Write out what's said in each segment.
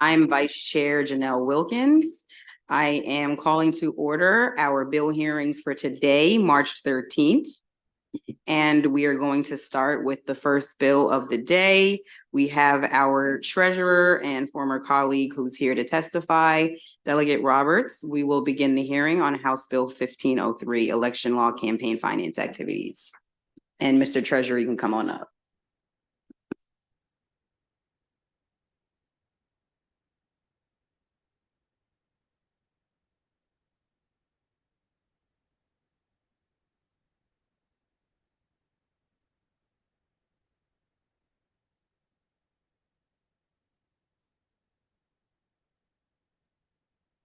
I'm Vice Chair Janelle Wilkins. I am calling to order our bill hearings for today, March 13th. And we are going to start with the first bill of the day. We have our treasurer and former colleague who's here to testify, Delegate Roberts. We will begin the hearing on House Bill 1503, Election Law Campaign Finance Activities. And Mr. Treasurer, you can come on up.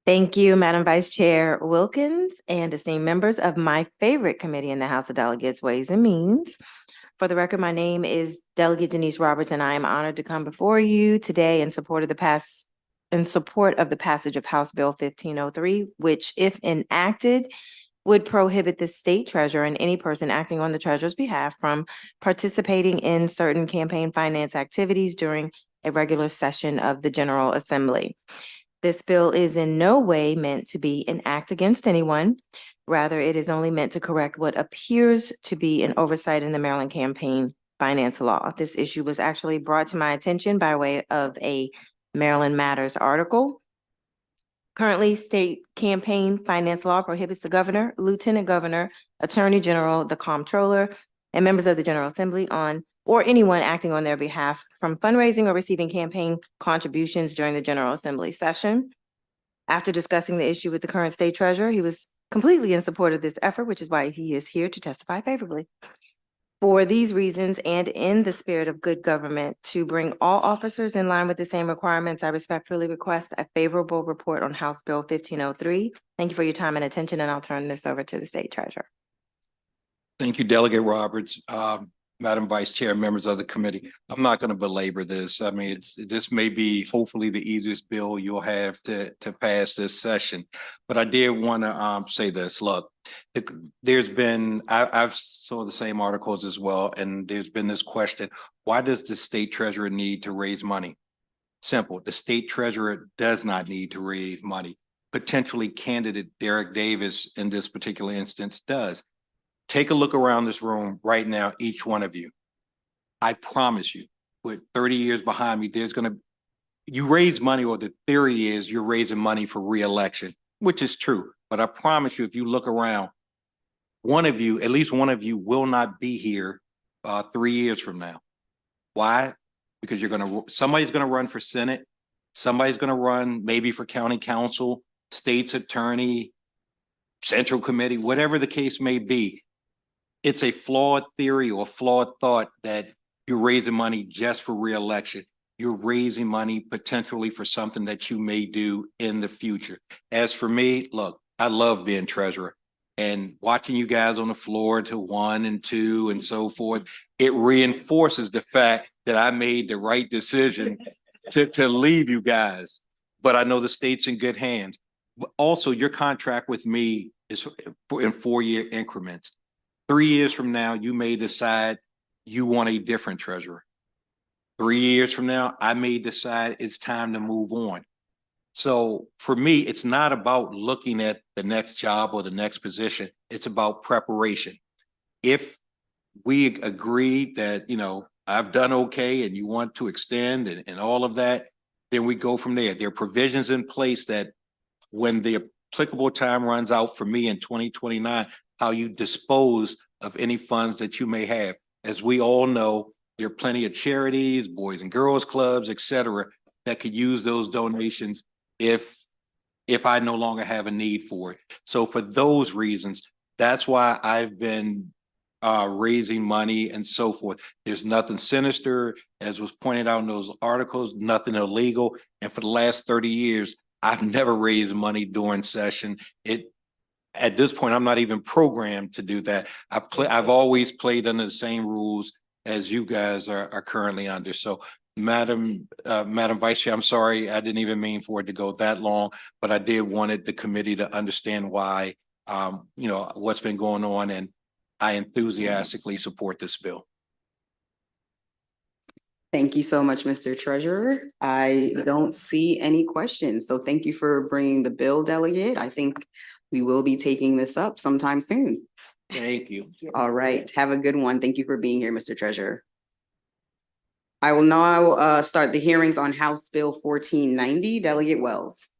Thank you, Madam Vice Chair Wilkins, and esteemed members of my favorite committee in the House of Delegates, Ways and Means. For the record, my name is Delegate Denise Roberts, and I am honored to come before you today in support of the passage of House Bill 1503, which, if enacted, would prohibit the state treasurer and any person acting on the treasurer's behalf from participating in certain campaign finance activities during a regular session of the General Assembly. This bill is in no way meant to be an act against anyone. Rather, it is only meant to correct what appears to be an oversight in the Maryland campaign finance law. This issue was actually brought to my attention by way of a Maryland Matters article. Currently, state campaign finance law prohibits the governor, lieutenant governor, attorney general, the comptroller, and members of the General Assembly or anyone acting on their behalf from fundraising or receiving campaign contributions during the General Assembly session. After discussing the issue with the current state treasurer, he was completely in support of this effort, which is why he is here to testify favorably. For these reasons, and in the spirit of good government, to bring all officers in line with the same requirements, I respectfully request a favorable report on House Bill 1503. Thank you for your time and attention, and I'll turn this over to the state treasurer. Thank you, Delegate Roberts. Madam Vice Chair, members of the committee, I'm not going to belabor this. I mean, this may be hopefully the easiest bill you'll have to pass this session. But I did want to say this. Look, there's been, I've saw the same articles as well, and there's been this question, why does the state treasurer need to raise money? Simple, the state treasurer does not need to raise money. Potentially candidate Derek Davis in this particular instance does. Take a look around this room right now, each one of you. I promise you, with 30 years behind me, you raise money, or the theory is you're raising money for re-election, which is true. But I promise you, if you look around, at least one of you will not be here 3 years from now. Why? Because somebody's gonna run for Senate, somebody's gonna run maybe for county council, state's attorney, central committee, whatever the case may be. It's a flawed theory or flawed thought that you're raising money just for re-election. You're raising money potentially for something that you may do in the future. As for me, look, I love being treasurer, and watching you guys on the floor to 1 and 2 and so forth, it reinforces the fact that I made the right decision to leave you guys. But I know the state's in good hands. But also, your contract with me is in 4-year increments. 3 years from now, you may decide you want a different treasurer. 3 years from now, I may decide it's time to move on. So for me, it's not about looking at the next job or the next position. It's about preparation. If we agree that, I've done okay and you want to extend and all of that, then we go from there. There are provisions in place that when the applicable time runs out for me in 2029, how you dispose of any funds that you may have. As we all know, there are plenty of charities, boys and girls clubs, et cetera, that could use those donations if I no longer have a need for it. So for those reasons, that's why I've been raising money and so forth. There's nothing sinister, as was pointed out in those articles, nothing illegal. And for the last 30 years, I've never raised money during session. At this point, I'm not even programmed to do that. I've always played under the same rules as you guys are currently under. So, Madam Vice Chair, I'm sorry, I didn't even mean for it to go that long, but I did wanted the committee to understand why, what's been going on, and I enthusiastically support this bill. Thank you so much, Mr. Treasurer. I don't see any questions, so thank you for bringing the bill, Delegate. I think we will be taking this up sometime soon. Thank you. All right, have a good one. Thank you for being here, Mr. Treasurer. I will now start the hearings on House Bill 1490. Delegate Wells.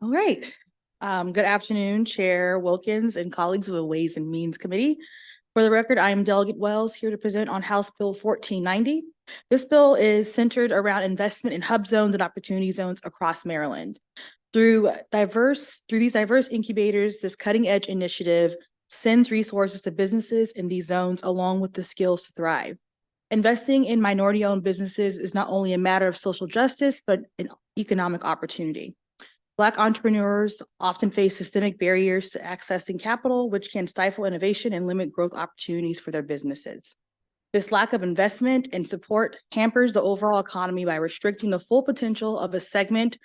All right. Good afternoon, Chair Wilkins and colleagues of the Ways and Means Committee. For the record, I am Delegate Wells, here to present on House Bill 1490. This bill is centered around investment in hub zones and opportunity zones across Maryland. Through these diverse incubators, this cutting edge initiative sends resources to businesses in these zones along with the skills to thrive. Investing in minority-owned businesses is not only a matter of social justice, but an economic opportunity. Black entrepreneurs often face systemic barriers to accessing capital, which can stifle innovation and limit growth opportunities for their businesses. This lack of investment and support hampers the overall economy by restricting the full potential of a segment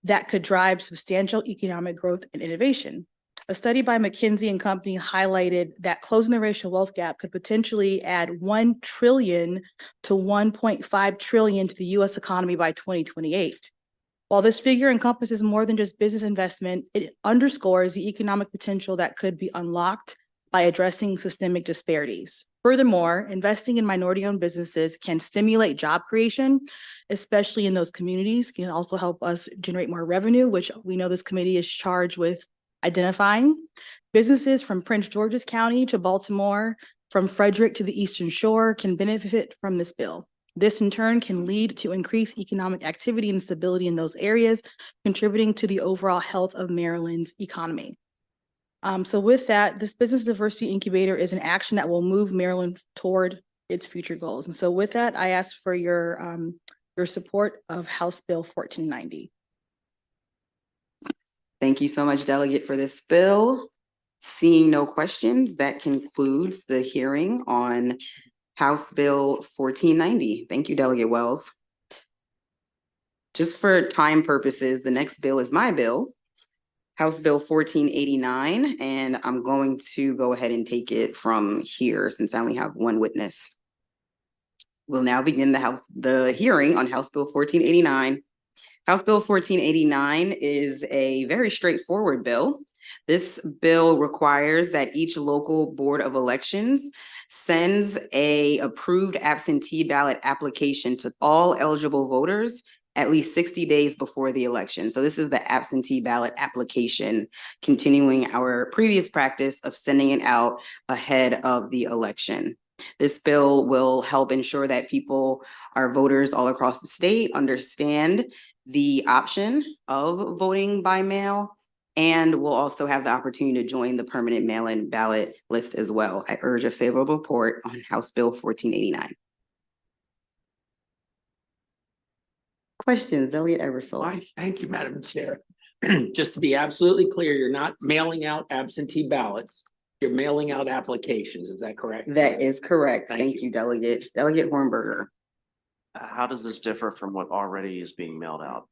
that could drive substantial economic growth and innovation. A study by McKinsey and Company highlighted that closing the racial wealth gap could potentially add 1 trillion to 1.5 trillion to the US economy by 2028. While this figure encompasses more than just business investment, it underscores the economic potential that could be unlocked by addressing systemic disparities. Furthermore, investing in minority-owned businesses can stimulate job creation, especially in those communities. It can also help us generate more revenue, which we know this committee is charged with identifying. Businesses from Prince George's County to Baltimore, from Frederick to the Eastern Shore can benefit from this bill. This in turn can lead to increased economic activity and stability in those areas, contributing to the overall health of Maryland's economy. So with that, this business diversity incubator is an action that will move Maryland toward its future goals. And so with that, I ask for your support of House Bill 1490. Thank you so much, Delegate, for this bill. Seeing no questions, that concludes the hearing on House Bill 1490. Thank you, Delegate Wells. Just for time purposes, the next bill is my bill, House Bill 1489, and I'm going to go ahead and take it from here since I only have one witness. We'll now begin the hearing on House Bill 1489. House Bill 1489 is a very straightforward bill. This bill requires that each local board of elections sends a approved absentee ballot application to all eligible voters at least 60 days before the election. So this is the absentee ballot application, continuing our previous practice of sending it out ahead of the election. This bill will help ensure that people, our voters all across the state, understand the option of voting by mail, and will also have the opportunity to join the permanent mail-in ballot list as well. I urge a favorable report on House Bill 1489. Questions, Elliot Eversole. Thank you, Madam Chair. Just to be absolutely clear, you're not mailing out absentee ballots. You're mailing out applications. Is that correct? That is correct. Thank Thank you, Delegate. Delegate Hornberger. How does this differ from what already is being mailed out?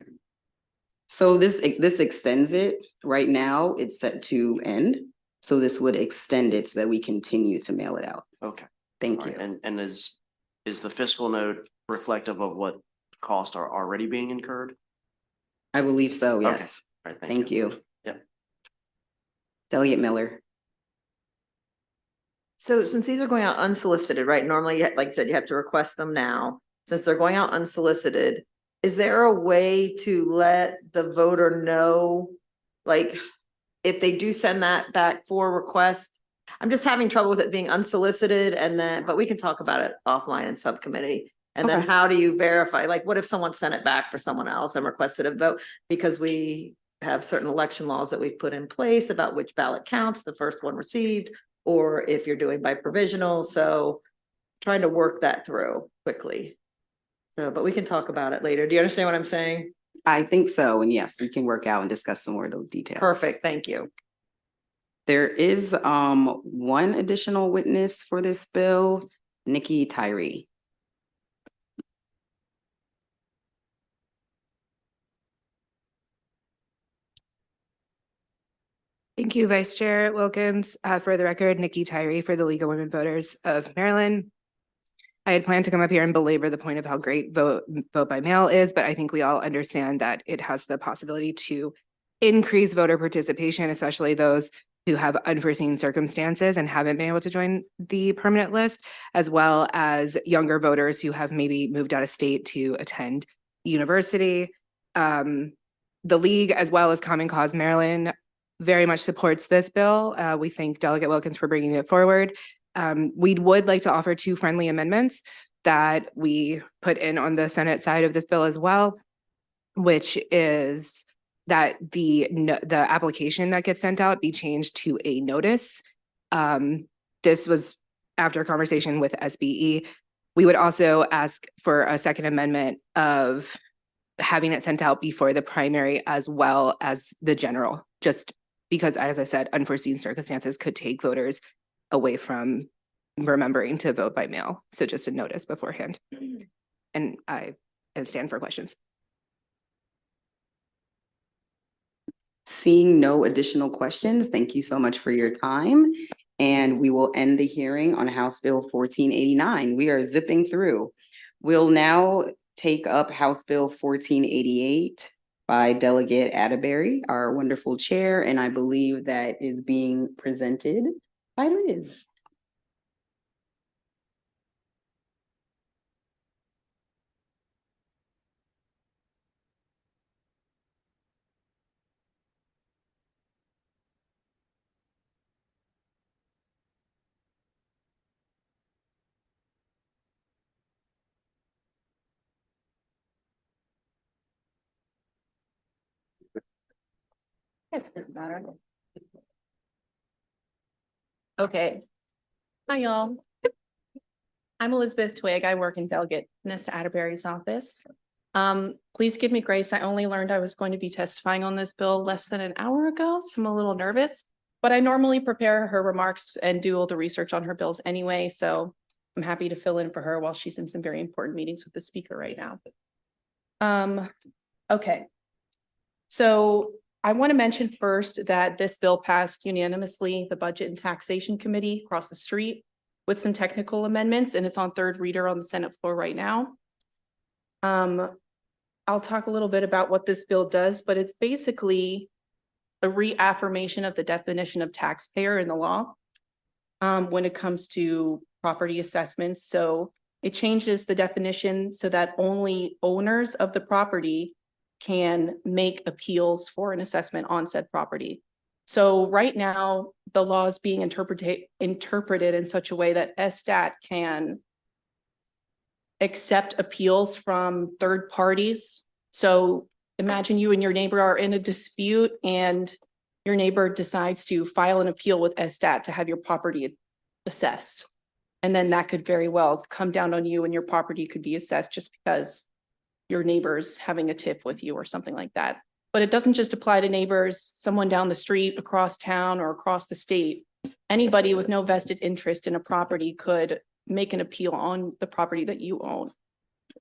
So this extends it. Right now, it's set to end. So this would extend it so that we continue to mail it out. Okay. Thank All you. right. And is the fiscal note reflective of what costs are already being incurred? I believe so, yes. All right, Thank you. Yep. Delegate Miller. So since these are going out unsolicited, right? Normally, like you said, you have to request them now. Since they're going out unsolicited, is there a way to let the voter know, like, if they do send that back for request? I'm just having trouble with it being unsolicited but we can talk about it offline in subcommittee. And then Okay. how do you verify? Like, what if someone sent it back for someone else and requested a vote? Because we have certain election laws that we've put in place about which ballot counts, the first one received, or if you're doing by provisional. So trying to work that through quickly. So, but we can talk about it later. Do you understand what I'm saying? I think so. And yes, we can work out and discuss some more of those details. Perfect. Thank you. There is one additional witness for this bill. Nikki Tyree. Thank you, Vice Chair Wilkins. For the record, Nikki Tyree for the League of Women Voters of Maryland. I had planned to come up here and belabor the point of how great vote by mail is, but I think we all understand that it has the possibility to increase voter participation, especially those who have unforeseen circumstances and haven't been able to join the permanent list, as well as younger voters who have maybe moved out of state to attend university. The League, as well as Common Cause Maryland, very much supports this bill. We thank Delegate Wilkins for bringing it forward. We would like to offer 2 friendly amendments that we put in on the Senate side of this bill as well, which is that the application that gets sent out be changed to a notice. This was after a conversation with SBE. We would also ask for a second amendment of having it sent out before the primary as well as the general, just because, as I said, unforeseen circumstances could take voters away from remembering to vote by mail. So just a notice beforehand. And I stand for questions. Seeing no additional questions, thank you so much for your time. And we will end the hearing on House Bill 1489. We are zipping through. We'll now take up House Bill 1488 by Delegate Atterbury, our wonderful chair, and I believe that is being presented by Liz. Yes, it doesn't matter. Okay. Hi, y'all. I'm Elizabeth Twigg. I work in Delegate Nessa Atterbury's office. Please give me grace. I only learned I was going to be testifying on this bill less than an hour ago, so I'm a little nervous, but I normally prepare her remarks and do all the research on her bills anyway, so I'm happy to fill in for her while she's in some very important meetings with the speaker right now. Okay. So I want to mention first that this bill passed unanimously, the Budget and Taxation Committee across the street with some technical amendments, and it's on 3rd reader on the Senate floor right now. I'll talk a little bit about what this bill does, but it's basically a reaffirmation of the definition of taxpayer in the law when it comes to property assessments. So it changes the definition so that only owners of the property can make appeals for an assessment on said property. So right now, the law is being interpreted in such a way that SSTAT can accept appeals from third parties. So imagine you and your neighbor are in a dispute and your neighbor decides to file an appeal with SSTAT to have your property assessed. And then that could very well come down on you and your property could be assessed just because your neighbor's having a tiff with you or something like that. But it doesn't just apply to neighbors, someone down the street, across town, or across the state. Anybody with no vested interest in a property could make an appeal on the property that you own.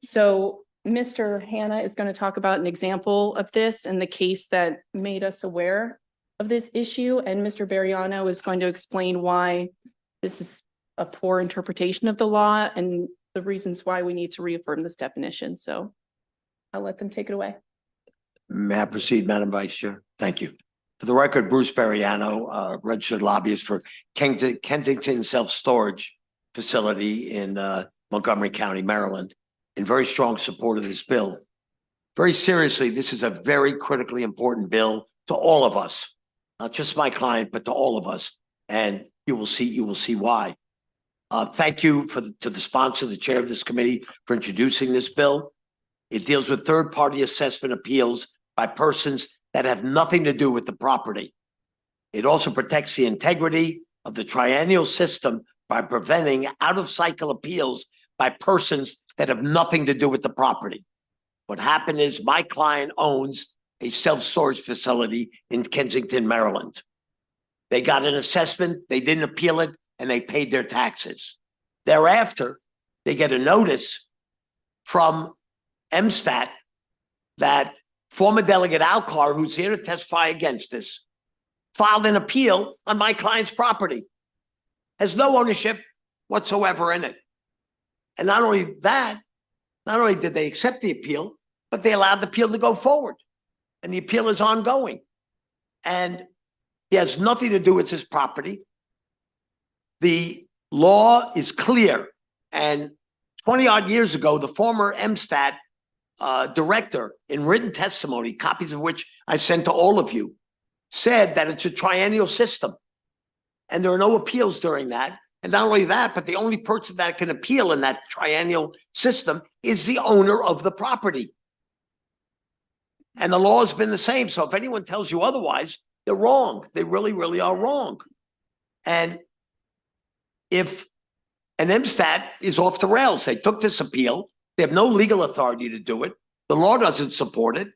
So Mr. Hanna is going to talk about an example of this and the case that made us aware of this issue. And Mr. Bariano is going to explain why this is a poor interpretation of the law and the reasons why we need to reaffirm this definition. So I'll let them take it away. May I proceed, Madam Vice Chair? Thank you. For the record, Bruce Bariano, registered lobbyist for Kensington Self-Storage Facility in Montgomery County, Maryland, in very strong support of this bill. Very seriously, this is a very critically important bill to all of us, not just my client, but to all of us. And you will see why. Thank you to the sponsor, the chair of this committee, for introducing this bill. It deals with third-party assessment appeals by persons that have nothing to do with the property. It also protects the integrity of the triennial system by preventing out-of-cycle appeals by persons that have nothing to do with the property. What happened is my client owns a self-storage facility in Kensington, Maryland. They got an assessment, they didn't appeal it, and they paid their taxes. Thereafter, they get a notice from MSTAT that former Delegate Alcar, who's here to testify against this, filed an appeal on my client's property. Has no ownership whatsoever in it. And not only that, not only did they accept the appeal, but they allowed the appeal to go forward. And the appeal is ongoing. And he has nothing to do with his property. The law is clear. And 20-odd years ago, the former MSTAT director, in written testimony, copies of which I sent to all of you, said that it's a triennial system. And there are no appeals during that. And not only that, but the only person that can appeal in that triennial system is the owner of the property. And the law has been the same. So if anyone tells you otherwise, they're wrong. They really, really are wrong. And if an MSTAT is off the rails, they took this appeal, they have no legal authority to do it. The law doesn't support it.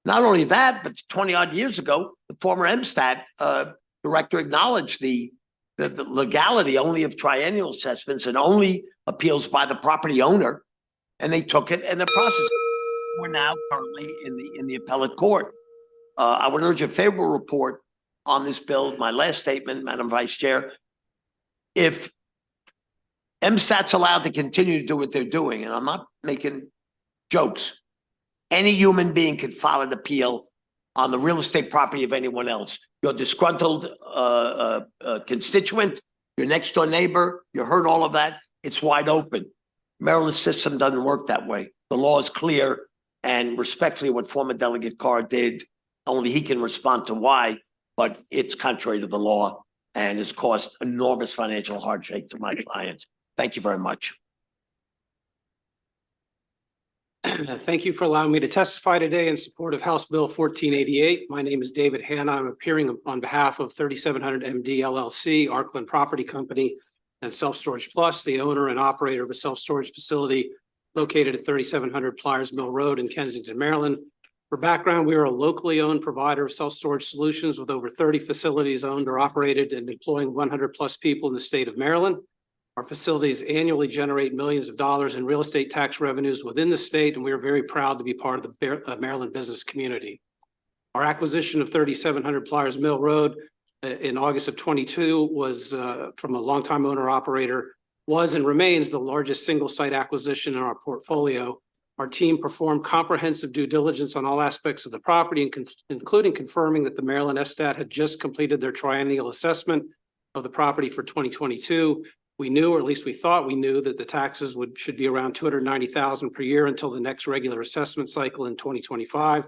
Not only that, but 20-odd years ago, the former MSTAT director acknowledged the legality only of triennial assessments and only appeals by the property owner, and they took it, and the process. We're now currently in the appellate court. I would urge a favorable report on this bill. My last statement, Madam Vice Chair, if MSTAT's allowed to continue to do what they're doing, and I'm not making jokes, any human being can file an appeal on the real estate property of anyone else. Your disgruntled constituent, your next door neighbor, you heard all of that. It's wide open. Maryland's system doesn't work that way. The law is clear, and respectfully, what former Delegate Carr did, only he can respond to why, but it's contrary to the law and has caused enormous financial hardship to my clients. Thank you very much. Thank you for allowing me to testify today in support of House Bill 1488. My name is David Hanna. I'm appearing on behalf of 3700 MD LLC, Arkland Property Company, and Self Storage Plus, the owner and operator of a self-storage facility located at 3700 Pliers Mill Road in Kensington, Maryland. For background, we are a locally owned provider of self-storage solutions with over 30 facilities owned or operated and employing 100+ people in the state of Maryland. Our facilities annually generate millions of dollars in real estate tax revenues within the state, and we are very proud to be part of the Maryland business community. Our acquisition of 3700 Pliers Mill Road in August of 22 was from a longtime owner operator, was and remains the largest single site acquisition in our portfolio. Our team performed comprehensive due diligence on all aspects of the property, including confirming that the Maryland SSTAT had just completed their triennial assessment of the property for 2022. We knew, or at least we thought we knew, that the taxes should be around $290,000 per year until the next regular assessment cycle in 2025.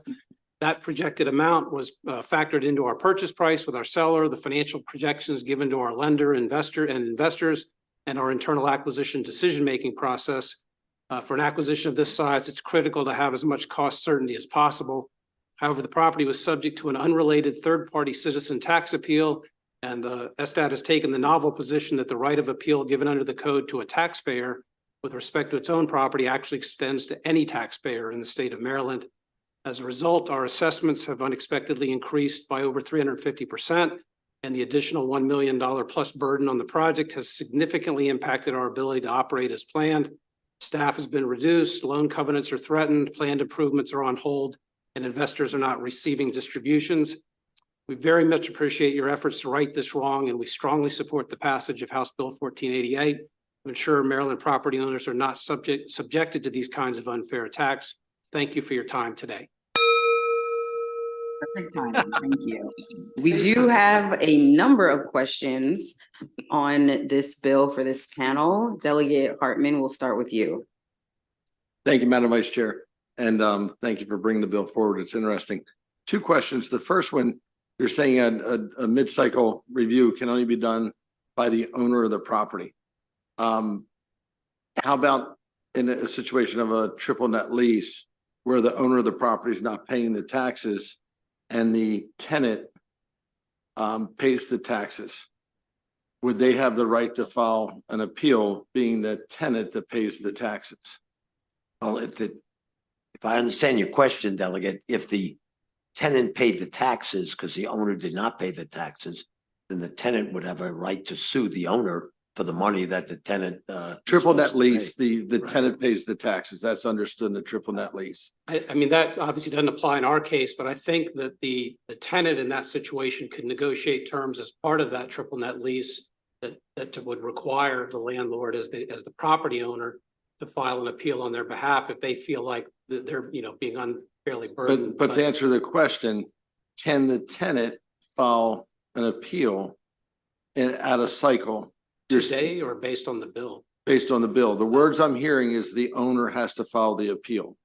That projected amount was factored into our purchase price with our seller, the financial projections given to our lender, investors, and our internal acquisition decision-making process. For an acquisition of this size, it's critical to have as much cost certainty as possible. However, the property was subject to an unrelated third-party citizen tax appeal, and SSTAT has taken the novel position that the right of appeal given under the code to a taxpayer with respect to its own property actually extends to any taxpayer in the state of Maryland. As a result, our assessments have unexpectedly increased by over 350%, and the additional $1 million plus burden on the project has significantly impacted our ability to operate as planned. Staff has been reduced, loan covenants are threatened, planned improvements are on hold, and investors are not receiving distributions. We very much appreciate your efforts to right this wrong, and we strongly support the passage of House Bill 1488 to ensure Maryland property owners are not subjected to these kinds of unfair attacks. Thank you for your time today. Perfect timing. Thank you. We do have a number of questions on this bill for this panel. Delegate Hartman, we'll start with you. Thank you, Madam Vice Chair. And thank you for bringing the bill forward. It's interesting. Two questions. The first one, you're saying a mid-cycle review can only be done by the owner of the property. How about in a situation of a triple net lease where the owner of the property is not paying the taxes and the tenant pays the taxes? Would they have the right to file an appeal being the tenant that pays the taxes? Well, if I understand your question, Delegate, if the tenant paid the taxes because the owner did not pay the taxes, then the tenant would have a right to sue the owner for the money that the tenant. Triple net supposed to pay. lease, the Right. tenant pays the taxes. That's understood in the triple net lease. I mean, that obviously doesn't apply in our case, but I think that the tenant in that situation could negotiate terms as part of that triple net lease that would require the landlord as the property owner to file an appeal on their behalf if they feel like they're, being unfairly burdened. But to answer the question, can the tenant file an appeal out of cycle? Today or based on the bill? Based on the bill. The words I'm hearing is the owner has to file the appeal.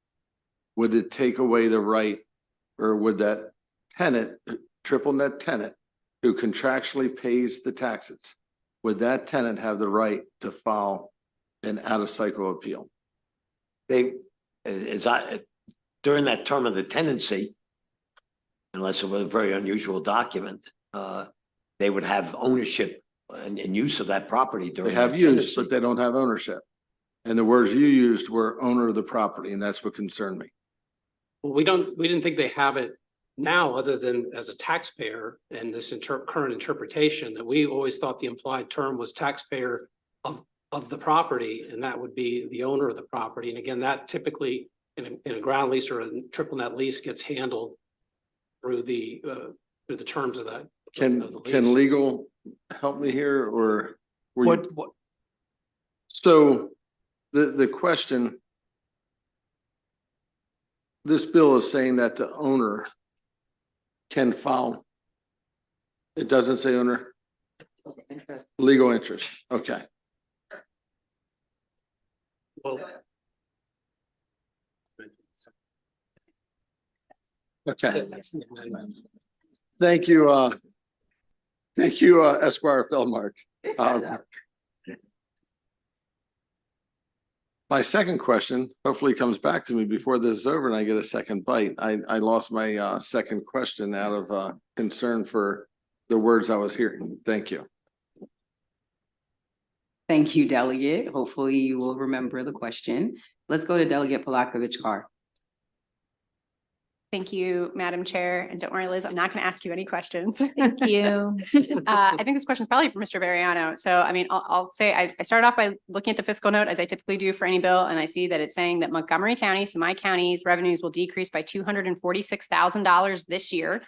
Would it take away the right, or would that tenant, triple net tenant, who contractually pays the taxes, would that tenant have the right to file an out of cycle appeal? During that term of the tenancy, unless it was a very unusual document, they would have ownership and use of that property during. They have that use, tenancy. but they don't have ownership. And the words you used were owner of the property, and that's what concerned me. Well, we didn't think they have it now, other than as a taxpayer and this current interpretation that we always thought the implied term was taxpayer of the property, and that would be the owner of the property. And again, that typically in a ground lease or a triple net lease gets handled through the terms of that. Can legal help me here, or? What? So the question, this bill is saying that the owner can file. It doesn't say owner. Legal interest. Okay. Well, Okay. Thank you. Thank you, Esquire Feldmark. My second question hopefully comes back to me before this is over and I get a second bite. I lost my second question out of concern for the words I was hearing. Thank you. Thank you, Delegate. Hopefully you will remember the question. Let's go to Delegate Palakovich-Carr. Thank you, Madam Chair. And don't worry, Liz, I'm not going to ask you any questions. Thank you. I think this question is probably for Mr. Variano. So, I mean, I'll say I started off by looking at the fiscal note as I typically do for any bill. And I see that it's saying that Montgomery County, so my county's revenues will decrease by $246,000 this year,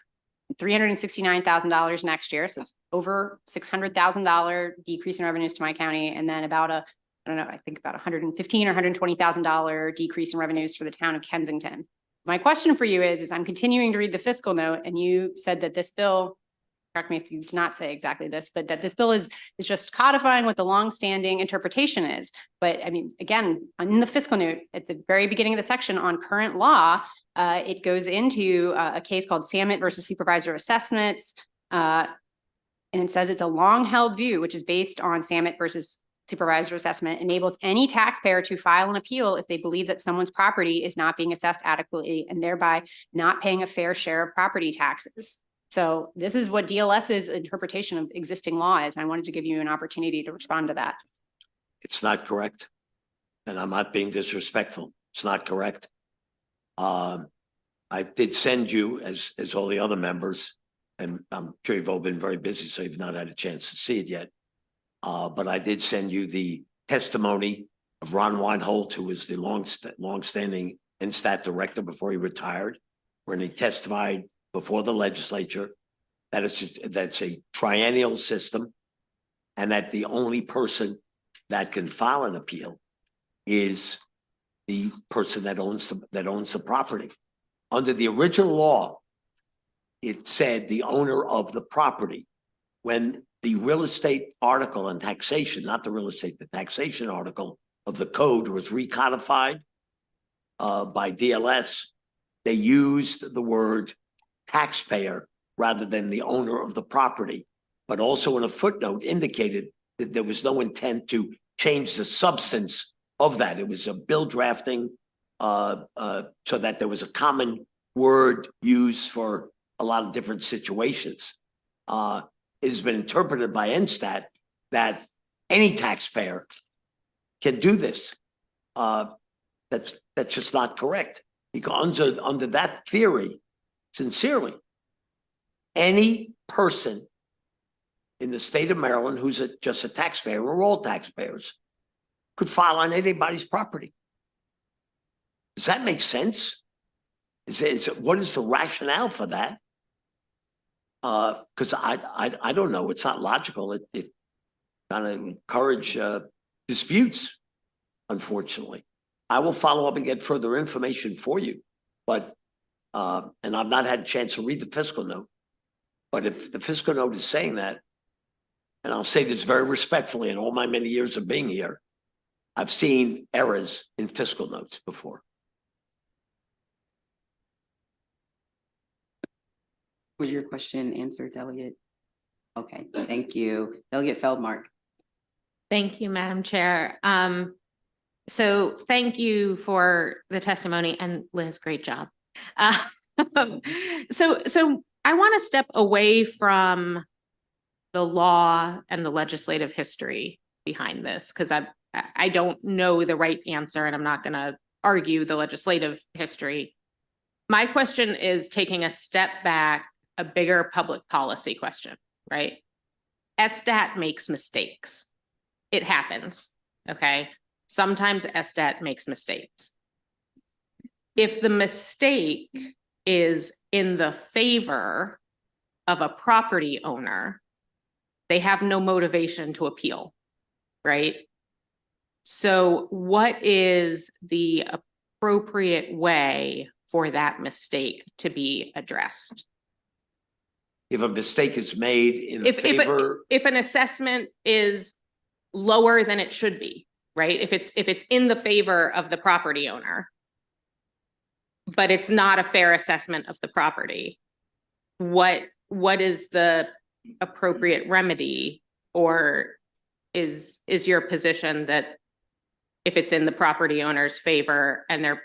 $369,000 next year. So it's over $600,000 decrease in revenues to my county. And then about I think about $115,000 or $120,000 decrease in revenues for the town of Kensington. My question for you is I'm continuing to read the fiscal note, and you said that this bill, correct me if you did not say exactly this, but that this bill is just codifying what the longstanding interpretation is. But I mean, again, in the fiscal note at the very beginning of the section on current law, it goes into a case called Samet versus Supervisor Assessments. And it says it's a long held view, which is based on Samet versus Supervisor Assessment, enables any taxpayer to file an appeal if they believe that someone's property is not being assessed adequately and thereby not paying a fair share of property taxes. So this is what DLS's interpretation of existing law is. I wanted to give you an opportunity to respond to that. It's not correct. And I'm not being disrespectful. It's not correct. I did send you, as all the other members, and I'm sure you've all been very busy, so you've not had a chance to see it yet. But I did send you the testimony of Ron Weinhold, who was the longstanding NSTAT director before he retired, when he testified before the legislature that's a triennial system, and that the only person that can file an appeal is the person that owns the property. Under the original law, it said the owner of the property. When the real estate article and taxation, not the real estate, the taxation article of the code was recodified by DLS, they used the word taxpayer rather than the owner of the property, but also in a footnote indicated that there was no intent to change the substance of that. It was a bill drafting so that there was a common word used for a lot of different situations. It has been interpreted by NSTAT that any taxpayer can do this. That's just not correct. Because under that theory, sincerely, any person in the state of Maryland who's just a taxpayer, or all taxpayers, could file on anybody's property. Does that make sense? What is the rationale for that? Because I don't know. It's not logical. It kind of encourage disputes, unfortunately. I will follow up and get further information for you, but and I've not had a chance to read the fiscal note. But if the fiscal note is saying that, and I'll say this very respectfully, in all my many years of being here, I've seen errors in fiscal notes before. Was your question answered, Delegate? Okay, thank you. Delegate Feldmark. Thank you, Madam Chair. So thank you for the testimony, and Liz, great job. So I want to step away from the law and the legislative history behind this, because I don't know the right answer, and I'm not going to argue the legislative history. My question is taking a step back, a bigger public policy question, right? SSTAT makes mistakes. It happens, okay? Sometimes SSTAT makes mistakes. If the mistake is in the favor of a property owner, they have no motivation to appeal, right? So what is the appropriate way for that mistake to be addressed? If a mistake is made in favor, if an assessment is lower than it should be, right? If it's in the favor of the property owner, but it's not a fair assessment of the property, what is the appropriate remedy? Or is your position that if it's in the property owner's favor and they're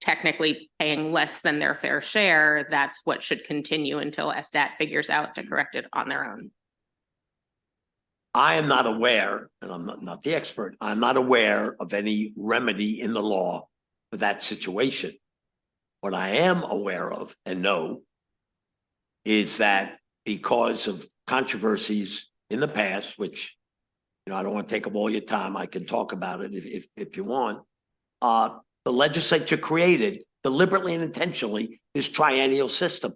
technically paying less than their fair share, that's what should continue until SSTAT figures out to correct it on their own? I am not aware, and I'm not the expert, I'm not aware of any remedy in the law for that situation. What I am aware of and know is that because of controversies in the past, which, you know, I don't want to take up all your time, I can talk about it if you want, the legislature created deliberately and intentionally this triennial system.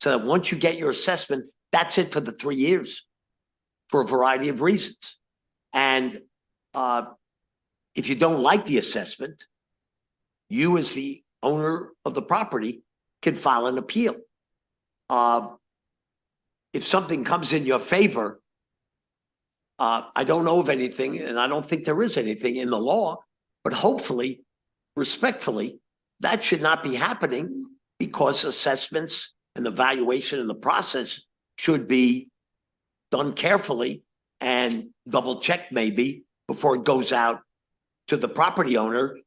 So that once you get your assessment, that's it for the 3 years for a variety of reasons. And if you don't like the assessment, you as the owner of the property can file an appeal. If something comes in your favor, I don't know of anything, and I don't think there is anything in the law, but hopefully, respectfully, that should not be happening, because assessments and the valuation and the process should be done carefully and double checked maybe before it goes out to the property owner,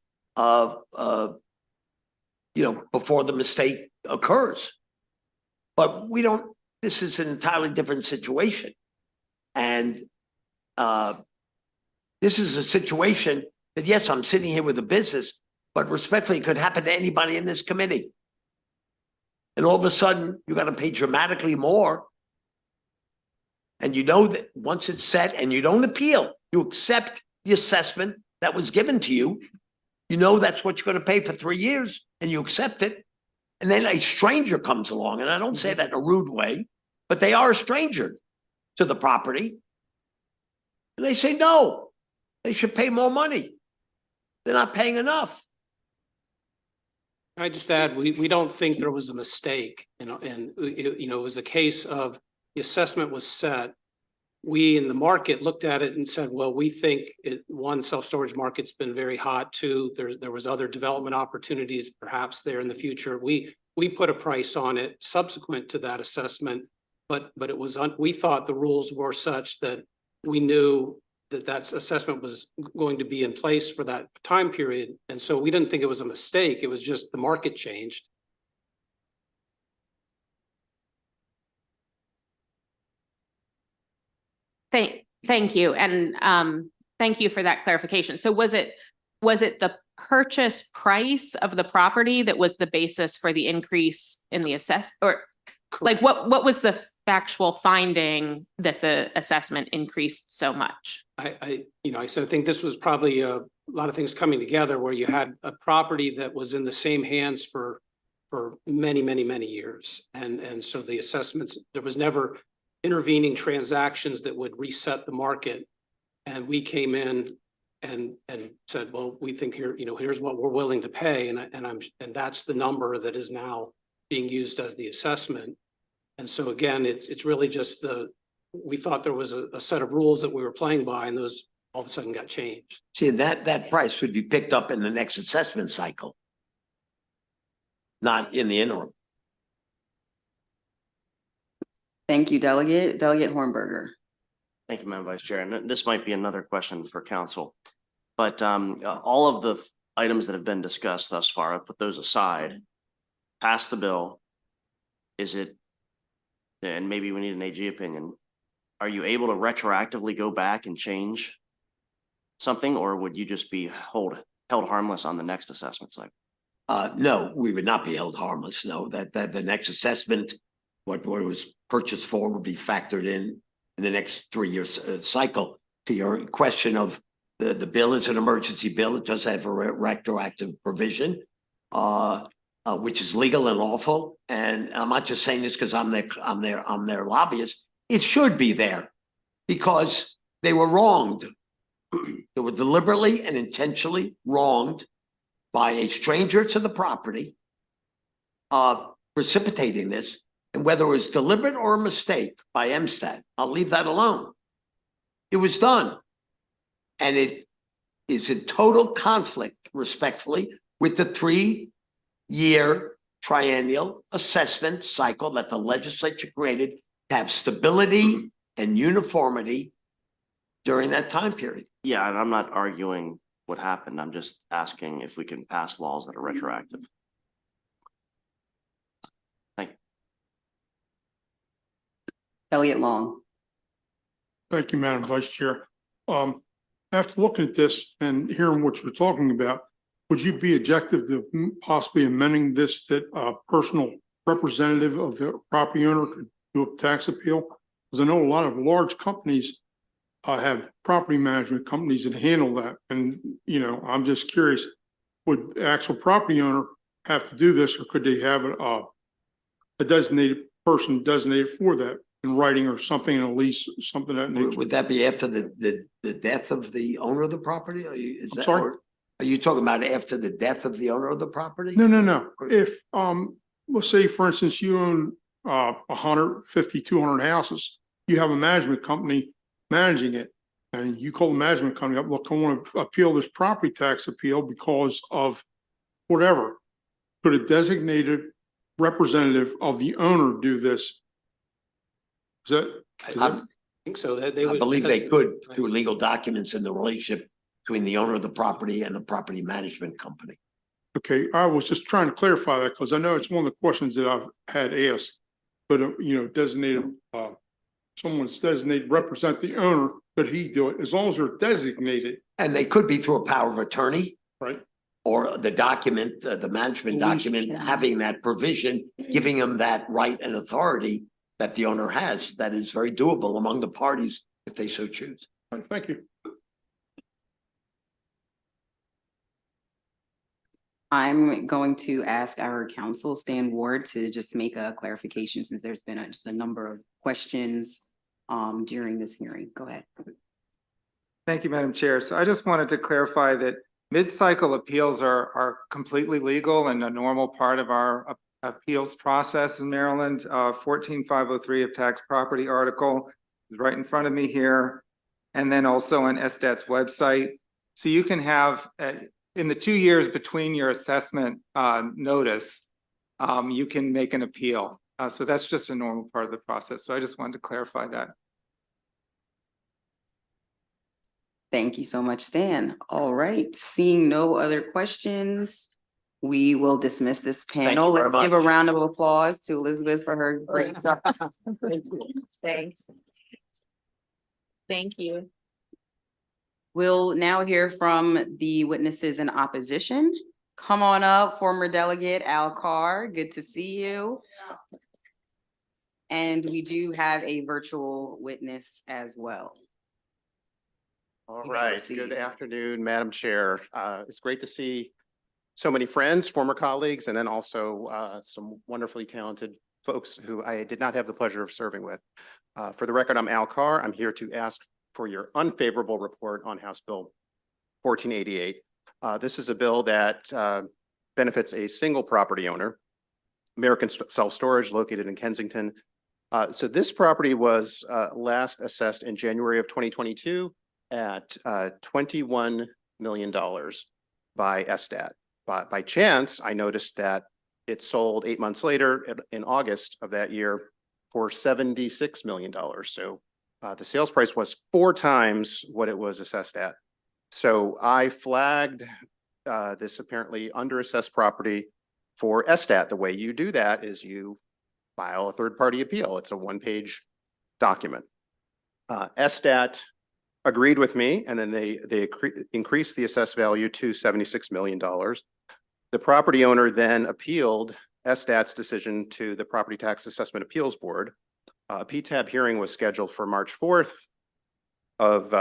you know, before the mistake occurs. But we don't, this is an entirely different situation. And this is a situation that, yes, I'm sitting here with a business, but respectfully, it could happen to anybody in this committee. And all of a sudden, you got to pay dramatically more. And you know that once it's set and you don't appeal, you accept the assessment that was given to you. You know that's what you're going to pay for 3 years, and you accept it. And then a stranger comes along, and I don't say that in a rude way, but they are a stranger to the property. And they say, no, they should pay more money. They're not paying enough. I just add, we don't think there was a mistake, you know, and it was a case of the assessment was set. We in the market looked at it and said, well, we think one, self-storage market's been very hot. Two, there was other development opportunities perhaps there in the future. We put a price on it subsequent to that assessment, but it was we thought the rules were such that we knew that assessment was going to be in place for that time period. And so we didn't think it was a mistake. It was just the market changed. Thank you. And thank you for that clarification. So was it the purchase price of the property that was the basis for the increase in the or like what was the factual finding that the assessment increased so much? I said, I think this was probably a lot of things coming together where you had a property that was in the same hands for many, many, many years. And so the assessments, there was never intervening transactions that would reset the market. And we came in and said, well, we think here's what we're willing to pay. And that's the number that is now being used as the assessment. And so again, it's really just we thought there was a set of rules that we were playing by, and those all of a sudden got changed. See, that price would be picked up in the next assessment cycle, not in the interim. Thank you, Delegate. Delegate Hornberger. Thank you, Madam Vice Chair. And this might be another question for council. But all of the items that have been discussed thus far, I put those aside, pass the bill. Is it, and maybe we need an AG opinion, are you able to retroactively go back and change something, or would you just be held harmless on the next assessment cycle? No, we would not be held harmless. No, that the next assessment, what it was purchased for, would be factored in the next 3 years cycle. To your question of the bill is an emergency bill, it does have a retroactive provision, which is legal and lawful. And I'm not just saying this because I'm their lobbyist. It should be there because they were wronged. They were deliberately and intentionally wronged by a stranger to the property, precipitating this. And whether it was deliberate or a mistake by MSTAT, I'll leave that alone. It was done. And it is in total conflict, respectfully, with the 3-year triennial assessment cycle that the legislature created to have stability and uniformity during that time period. Yeah, and I'm not arguing what happened. I'm just asking if we can pass laws that are retroactive. Thank you. Elliot Long. Thank you, Madam Vice Chair. After looking at this and hearing what you're talking about, would you be objective to possibly amending this that a personal representative of the property owner could do a tax appeal? Because I know a lot of large companies have property management companies that handle that. And, I'm just curious, would the actual property owner have to do this, or could they have a designated person designated for that in writing or something in a lease, something of that nature? Would that be after the death of the owner of the property? I'm sorry? Are you talking about after the death of the owner of the property? No. If, let's say, for instance, you own 150, 200 houses, you have a management company managing it, and you call the management company up, look, I want to appeal this property tax appeal because of whatever. Could a designated representative of the owner do this? I think so. That they I would, believe they could through legal documents in the relationship between the owner of the property and the property management company. Okay, I was just trying to clarify that because I know it's one of the questions that I've had asked, but designated, someone's designated represent the owner, could he do it as long as they're designated? And they could be through a power of attorney. Right. Or the document, the management document, having that provision, giving them that right and authority that the owner has. That is very doable among the parties if they so choose. All right, thank you. I'm going to ask our counsel, Stan Ward, to just make a clarification since there's been just a number of questions during this hearing. Go ahead. Thank you, Madam Chair. So I just wanted to clarify that mid-cycle appeals are completely legal and a normal part of our appeals process in Maryland. 14503 of tax property article is right in front of me here. And then also on SDAT's website. So you can have, in the 2 years between your assessment notice, you can make an appeal. So that's just a normal part of the process. So I just wanted to clarify that. Thank you so much, Stan. All right, seeing no other questions, we will dismiss this panel. Let's give a round of applause to Elizabeth for her great job. Thanks. Thank you. We'll now hear from the witnesses in opposition. Come on up, former delegate Al Carr. Good to see you. And we do have a virtual witness as well. All You may right, proceed. good afternoon, Madam Chair. It's great to see so many friends, former colleagues, and then also some wonderfully talented folks who I did not have the pleasure of serving with. For the record, I'm Al Carr. I'm here to ask for your unfavorable report on House Bill 1488. This is a bill that benefits a single property owner, American Self-Storage located in Kensington. So this property was last assessed in January of 2022 at $21 million by SDAT. By chance, I noticed that it sold 8 months later in August of that year for $76 million. So the sales price was 4 times what it was assessed at. So I flagged this apparently underassessed property for SDAT. The way you do that is you file a third-party appeal. It's a one-page document. SDAT agreed with me, and then they increased the assessed value to $76 million. The property owner then appealed SDAT's decision to the Property Tax Assessment Appeals Board. A PTAB hearing was scheduled for March 4th of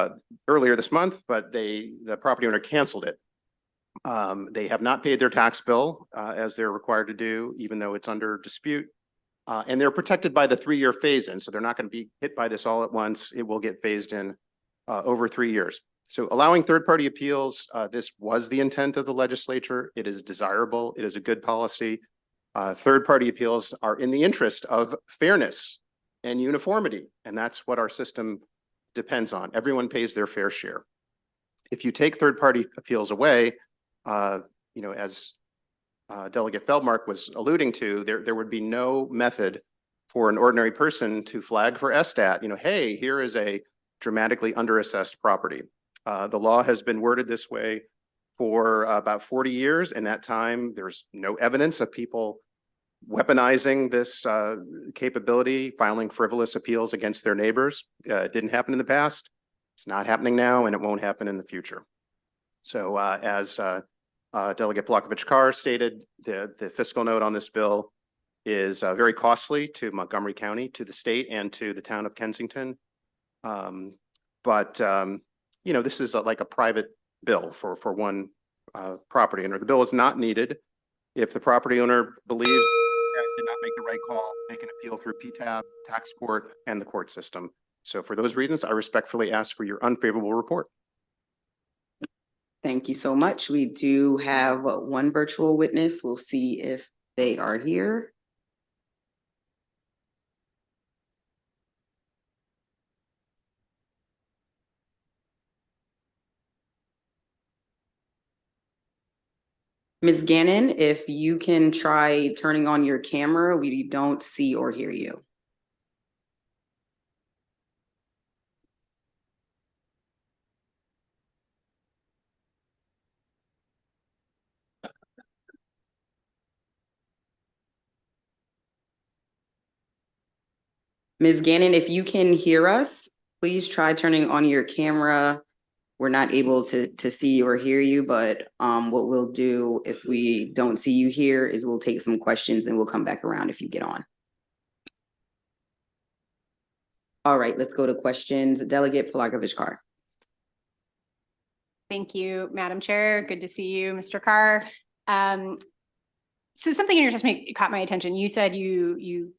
earlier this month, but the property owner canceled it. They have not paid their tax bill as they're required to do, even though it's under dispute. And they're protected by the 3-year phase-in, so they're not going to be hit by this all at once. It will get phased in over 3 years. So allowing third-party appeals, this was the intent of the legislature. It is desirable. It is a good policy. Third-party appeals are in the interest of fairness and uniformity, and that's what our system depends on. Everyone pays their fair share. If you take third-party appeals away, as Delegate Feldmark was alluding to, there would be no method for an ordinary person to flag for SDAT, hey, here is a dramatically underassessed property. The law has been worded this way for about 40 years. In that time, there's no evidence of people weaponizing this capability, filing frivolous appeals against their neighbors. It didn't happen in the past. It's not happening now, and it won't happen in the future. So as Delegate Blokovich-Carr stated, the fiscal note on this bill is very costly to Montgomery County, to the state, and to the town of Kensington. This is like a private bill for one property owner. The bill is not needed. If the property owner believes that did not make the right call, they can appeal through PTAB, tax court, and the court system. So for those reasons, I respectfully ask for your unfavorable report. Thank you so much. We do have one virtual witness. We'll see if they are here. Ms. Gannon, if you can try turning on your camera, we don't see or hear you. Ms. Gannon, if you can hear us, please try turning on your camera. We're not able to see or hear you, but what we'll do if we don't see you here is we'll take some questions and we'll come back around if you get on. All right, let's go to questions. Delegate Blokovich-Carr. Thank you, Madam Chair. Good to see you, Mr. Carr. So something in your testimony caught my attention. You said you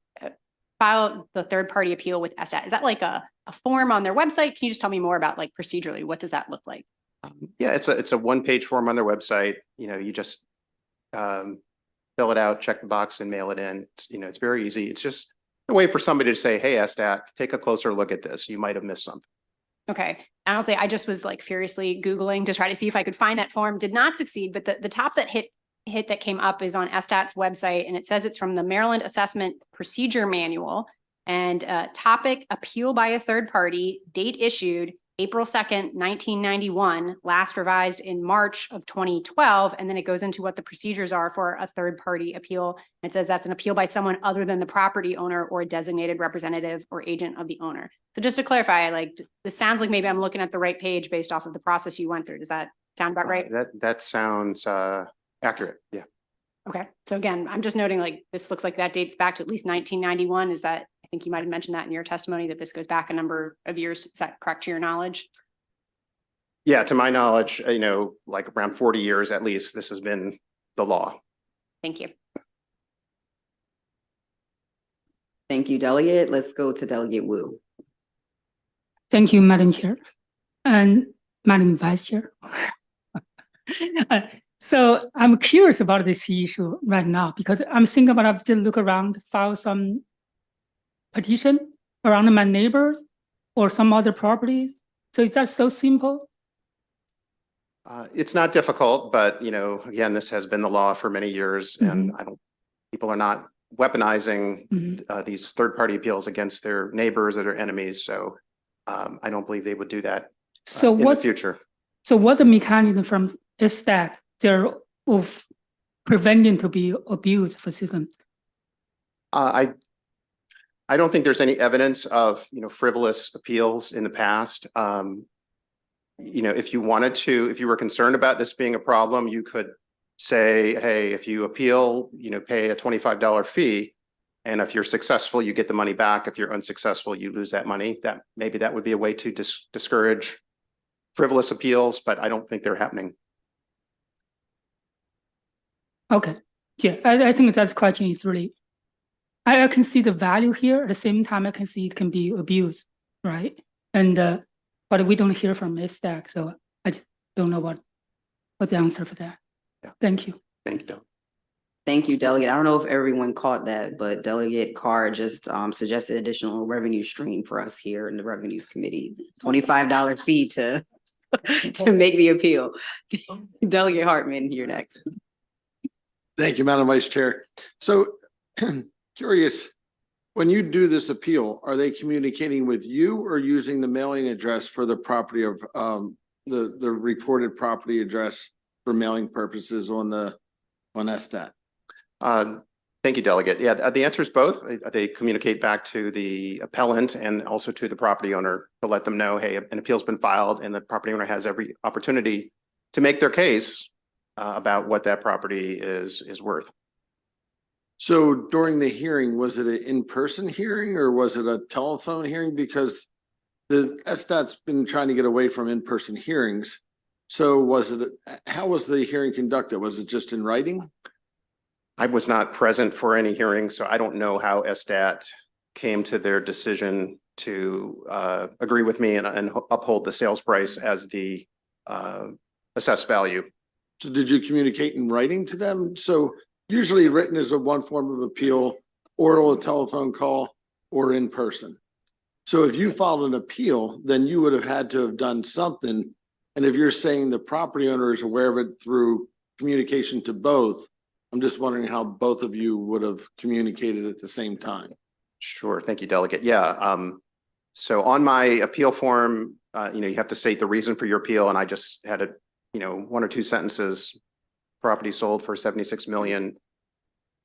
filed the third-party appeal with SDAT. Is that like a form on their website? Can you just tell me more about like procedurally, what does that look like? Yeah, it's a one-page form on their website. You just fill it out, check the box, and mail it in. It's very easy. It's just a way for somebody to say, hey, SDAT, take a closer look at this. You might have missed something. Okay. And I'll say I just was like furiously Googling to try to see if I could find that form. Did not succeed, but the top that hit that came up is on SDAT's website, and it says it's from the Maryland Assessment Procedure Manual, and topic appeal by a third party, date issued April 2nd, 1991, last revised in March of 2012. And then it goes into what the procedures are for a third party appeal. It says that's an appeal by someone other than the property owner or a designated representative or agent of the owner. So just to clarify, like this sounds like maybe I'm looking at the right page based off of the process you went through. Does that sound about right? That sounds accurate. Yeah. Okay. So again, I'm just noting like this looks like that dates back to at least 1991. Is that, I think you might have mentioned that in your testimony, that this goes back a number of years. Is that correct to your knowledge? Yeah, to my knowledge, like around 40 years at least, this has been the law. Thank you. Thank you, Delegate. Let's go to Delegate Wu. Thank you, Madam Chair and Madam Vice Chair. So I'm curious about this issue right now because I'm thinking about I have to look around, file some petition around my neighbors or some other property. So is that so simple? It's not difficult, but again, this has been the law for many years, and people are not weaponizing these third-party appeals against their neighbors or their enemies. So I don't believe they would do that in the future. So what's the mechanism from SDAT there of preventing to be abused for system? I don't think there's any evidence of frivolous appeals in the past. If you wanted to, if you were concerned about this being a problem, you could say, hey, if you appeal, pay a $25 fee. And if you're successful, you get the money back. If you're unsuccessful, you lose that money. Maybe that would be a way to discourage frivolous appeals, but I don't think they're happening. Okay. Yeah, I think that question is really, I can see the value here. At the same time, I can see it can be abused, right? And but we don't hear from SDAC, so I just don't know what's the answer for that. Yeah. Thank you. Thank you. Thank you, Delegate. I don't know if everyone caught that, but Delegate Carr just suggested additional revenue stream for us here in the Revenues Committee. $25 fee to make the appeal. Delegate Hartman, you're next. Thank you, Madam Vice Chair. So curious, when you do this appeal, are they communicating with you or using the mailing address for the property of the reported property address for mailing purposes on SDAT? Thank you, Delegate. Yeah, the answer is both. They communicate back to the appellant and also to the property owner to let them know, hey, an appeal's been filed and the property owner has every opportunity to make their case about what that property is worth. So during the hearing, was it an in-person hearing or was it a telephone hearing? Because the SDAT's been trying to get away from in-person hearings. So how was the hearing conducted? Was it just in writing? I was not present for any hearing, so I don't know how SDAT came to their decision to agree with me and uphold the sales price as the assessed value. So did you communicate in writing to them? So usually written is one form of appeal, oral, a telephone call, or in person. So if you filed an appeal, then you would have had to have done something. And if you're saying the property owner is aware of it through communication to both, I'm just wondering how both of you would have communicated at the same time. Sure. Thank you, Delegate. Yeah. So on my appeal form, you have to state the reason for your appeal. And I just had one or two sentences. Property sold for 76 million.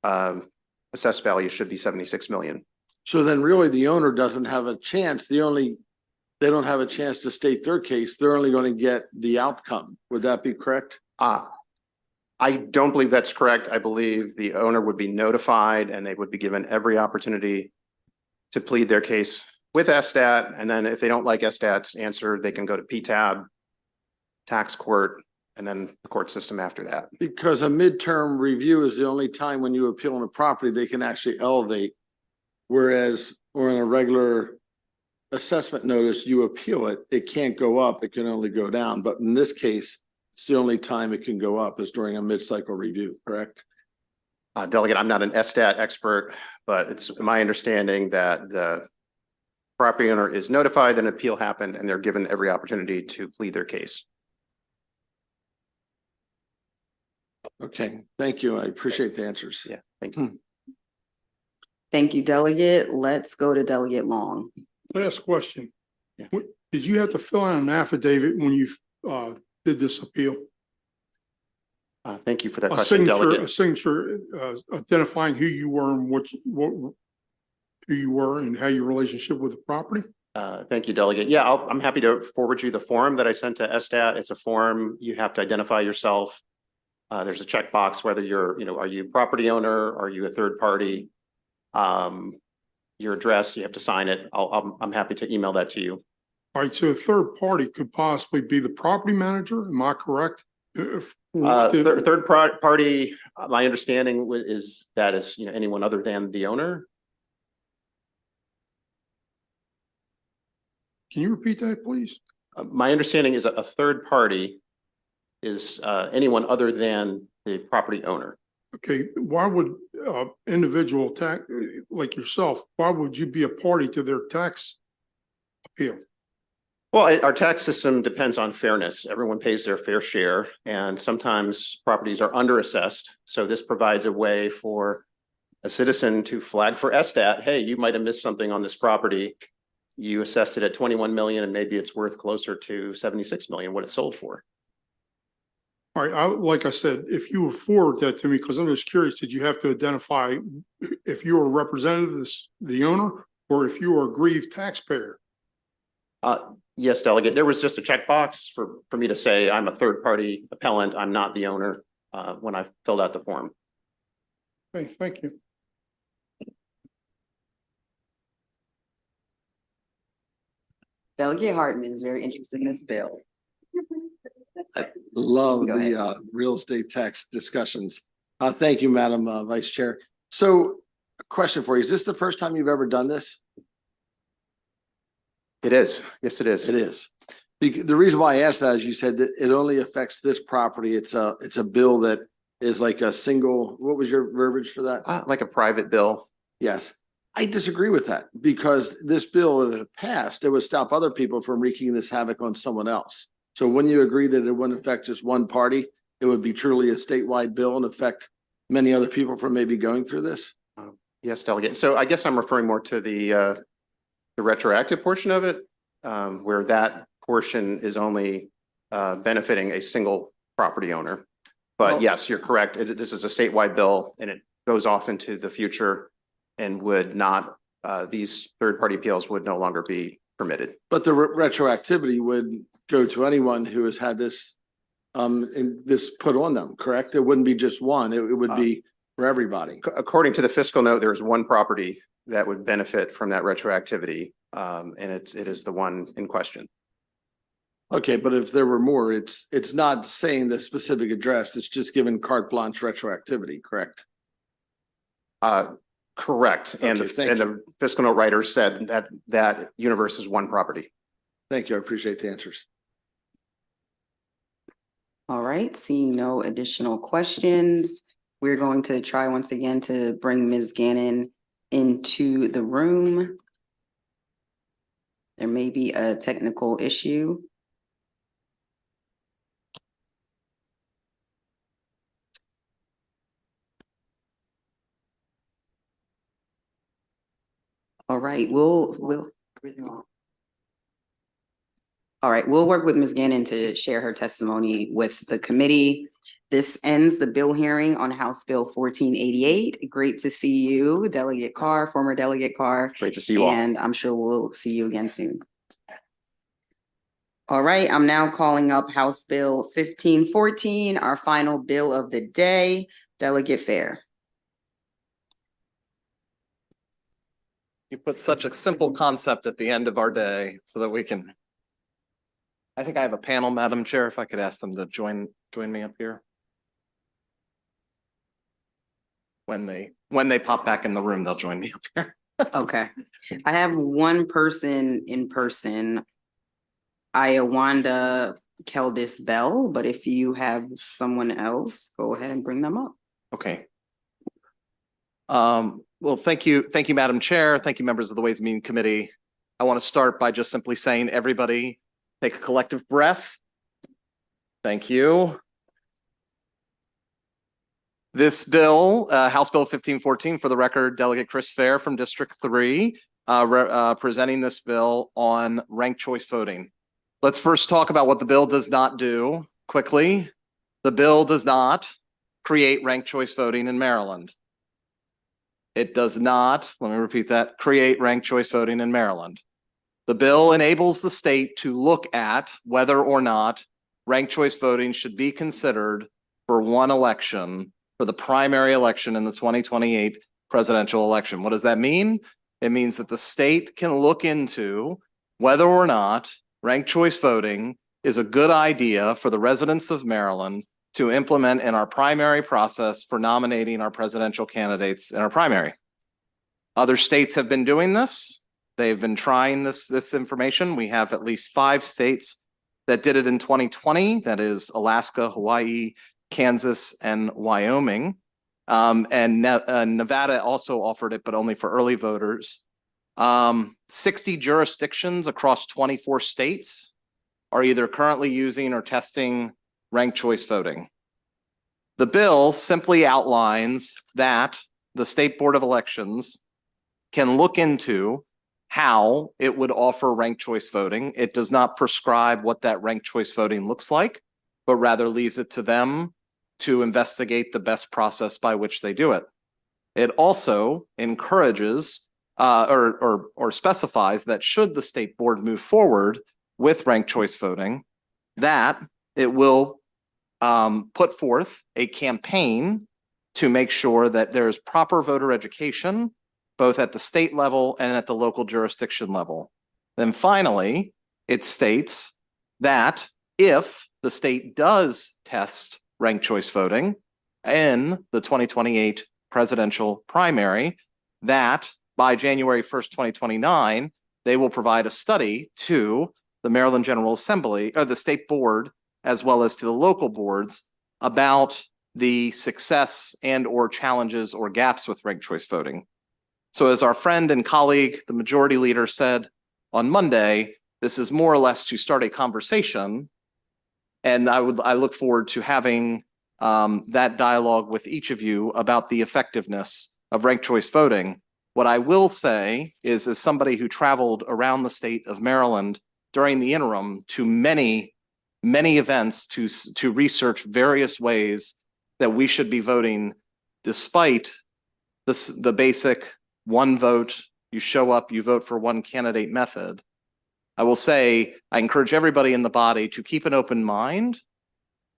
Assessed value should be 76 million. So then really the owner doesn't have a chance. They don't have a chance to state their case. They're only going to get the outcome. Would that be correct? I don't believe that's correct. I believe the owner would be notified and they would be given every opportunity to plead their case with SDAT. And then if they don't like SDAT's answer, they can go to PTAB, tax court, and then the court system after that. Because a midterm review is the only time when you appeal on a property, they can actually elevate. Whereas, or in a regular assessment notice, you appeal it, it can't go up, it can only go down. But in this case, it's the only time it can go up is during a mid-cycle review, correct? Delegate, I'm not an SDAT expert, but it's my understanding that the property owner is notified that an appeal happened and they're given every opportunity to plead their case. Okay, thank you. I appreciate the answers. Yeah, thank you. Thank you, Delegate. Let's go to Delegate Long. Last question. Yeah. Did you have to fill out an affidavit when you did this appeal? Thank you for that question, Delegate. A signature identifying who you were and who you were and how your relationship with the property? Thank you, Delegate. Yeah, I'm happy to forward you the form that I sent to SDAT. It's a form. You have to identify yourself. There's a checkbox whether you're, are you a property owner? Are you a third party? your address, you have to sign it. I'm happy to email that to you. All right, so a third party could possibly be the property manager, am I correct? If- Third party, my understanding is that is, anyone other than the owner. Can you repeat that, please? My understanding is a third party is anyone other than the property owner. Okay, why would individual tax, like yourself, why would you be a party to their tax appeal? Well, our tax system depends on fairness. Everyone pays their fair share, and sometimes properties are underassessed. So this provides a way for a citizen to flag for SDAT, hey, you might have missed something on this property. You assessed it at 21 million and maybe it's worth closer to 76 million, what it sold for. All right, like I said, if you would forward that to me, because I'm just curious, did you have to identify if you were a representative, the owner, or if you were a aggrieved taxpayer? Yes, Delegate, there was just a checkbox for me to say I'm a third party appellant, I'm not the owner when I filled out the form. Okay, thank you. Delegate Hartman is very interested in this bill. I love Go ahead. the real estate tax discussions. Thank you, Madam Vice Chair. So a question for you. Is this the first time you've ever done this? It is. Yes, it is. It is. The reason why I asked that is you said that it only affects this property. It's a bill that is like a single, what was your verbiage for that? Like a private bill. Yes. I disagree with that because this bill, if it passed, it would stop other people from wreaking this havoc on someone else. So wouldn't you agree that it wouldn't affect just one party? It would be truly a statewide bill and affect many other people from maybe going through this? Yes, Delegate. So I guess I'm referring more to the retroactive portion of it, where that portion is only benefiting a single property owner. But yes, you're correct. This is a statewide bill and it goes off into the future and would not, these third-party appeals would no longer be permitted. But the retroactivity would go to anyone who has had this this put on them, correct? It wouldn't be just one, it would be for everybody. According to the fiscal note, there's one property that would benefit from that retroactivity, and it is the one in question. Okay, but if there were more, it's not saying the specific address, it's just given carte blanche retroactivity, correct? Correct. And the fiscal note writer said that universe is one property. Thank you. I appreciate the answers. All right, seeing no additional questions, we're going to try once again to bring Ms. Gannon into the room. There may be a technical issue. All right, we'll work with Ms. Gannon to share her testimony with the committee. This ends the bill hearing on House Bill 1488. Great to see you, Delegate Carr, former Delegate Carr. Great to see you all. And I'm sure we'll see you again soon. All right, I'm now calling up House Bill 1514, our final bill of the day. Delegate Fair. You put such a simple concept at the end of our day so that we can. I think I have a panel, Madam Chair, if I could ask them to join me up here. When they pop back in the room, they'll join me up here. Okay, I have one person in person, Iowanda Keldis Bell, but if you have someone else, go ahead and bring them up. Okay. Well, thank you, Madam Chair. Thank you, members of the Ways and Means Committee. I want to start by just simply saying, everybody, take a collective breath. Thank you. This bill, House Bill 1514, for the record, Delegate Chris Fair from District 3, presenting this bill on ranked choice voting. Let's first talk about what the bill does not do quickly. The bill does not create ranked choice voting in Maryland. It does not, let me repeat that, create ranked choice voting in Maryland. The bill enables the state to look at whether or not ranked choice voting should be considered for one election, for the primary election in the 2028 presidential election. What does that mean? It means that the state can look into whether or not ranked choice voting is a good idea for the residents of Maryland to implement in our primary process for nominating our presidential candidates in our primary. Other states have been doing this. They've been trying this information. We have at least 5 states that did it in 2020. That is Alaska, Hawaii, Kansas, and Wyoming. And Nevada also offered it, but only for early voters. 60 jurisdictions across 24 states are either currently using or testing ranked choice voting. The bill simply outlines that the State Board of Elections can look into how it would offer ranked choice voting. It does not prescribe what that ranked choice voting looks like, but rather leaves it to them to investigate the best process by which they do it. It also encourages or specifies that should the state board move forward with ranked choice voting, that it will put forth a campaign to make sure that there's proper voter education, both at the state level and at the local jurisdiction level. Then finally, it states that if the state does test ranked choice voting in the 2028 presidential primary, that by January 1st, 2029, they will provide a study to the Maryland General Assembly or the state board, as well as to the local boards about the success and or challenges or gaps with ranked choice voting. So as our friend and colleague, the majority leader said on Monday, this is more or less to start a conversation. And I look forward to having that dialogue with each of you about the effectiveness of ranked choice voting. What I will say is, as somebody who traveled around the state of Maryland during the interim to many events to research various ways that we should be voting despite the basic one vote, you show up, you vote for one candidate method. I will say, I encourage everybody in the body to keep an open mind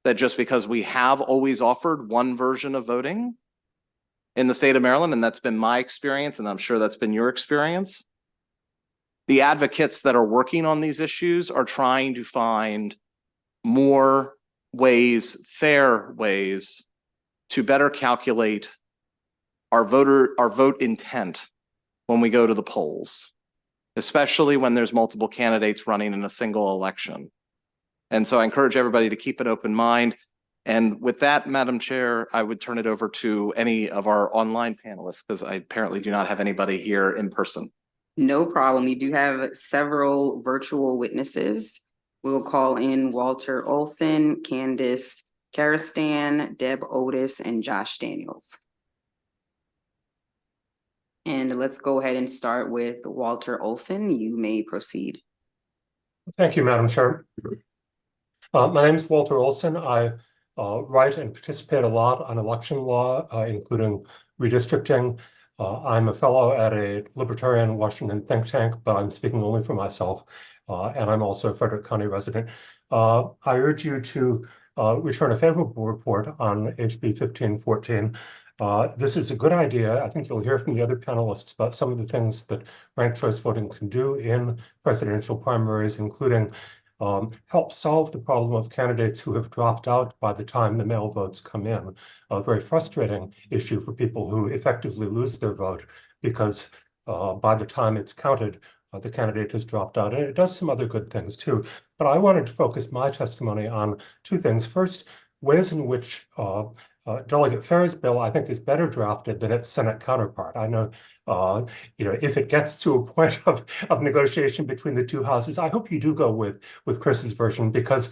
that just because we have always offered one version of voting in the state of Maryland, and that's been my experience, and I'm sure that's been your experience, the advocates that are working on these issues are trying to find more ways, fair ways, to better calculate our vote intent when we go to the polls, especially when there's multiple candidates running in a single election. And so I encourage everybody to keep an open mind. And with that, Madam Chair, I would turn it over to any of our online panelists, because I apparently do not have anybody here in person. No problem. You do have several virtual witnesses. We'll call in Walter Olson, Candace Karastan, Deb Otis, and Josh Daniels. And let's go ahead and start with Walter Olson. You may proceed. Thank you, Madam Chair. My name is Walter Olson. I write and participate a lot on election law, including redistricting. I'm a fellow at a libertarian Washington think tank, but I'm speaking only for myself. And I'm also a Frederick County resident. I urge you to return a favorable report on HB 1514. This is a good idea. I think you'll hear from the other panelists about some of the things that ranked choice voting can do in presidential primaries, including help solve the problem of candidates who have dropped out by the time the mail votes come in. A very frustrating issue for people who effectively lose their vote because by the time it's counted, the candidate has dropped out. And it does some other good things too. But I wanted to focus my testimony on two things. First, ways in which Delegate Fair's bill, I think, is better drafted than its Senate counterpart. I know, if it gets to a point of negotiation between the two houses, I hope you do go with Chris's version, because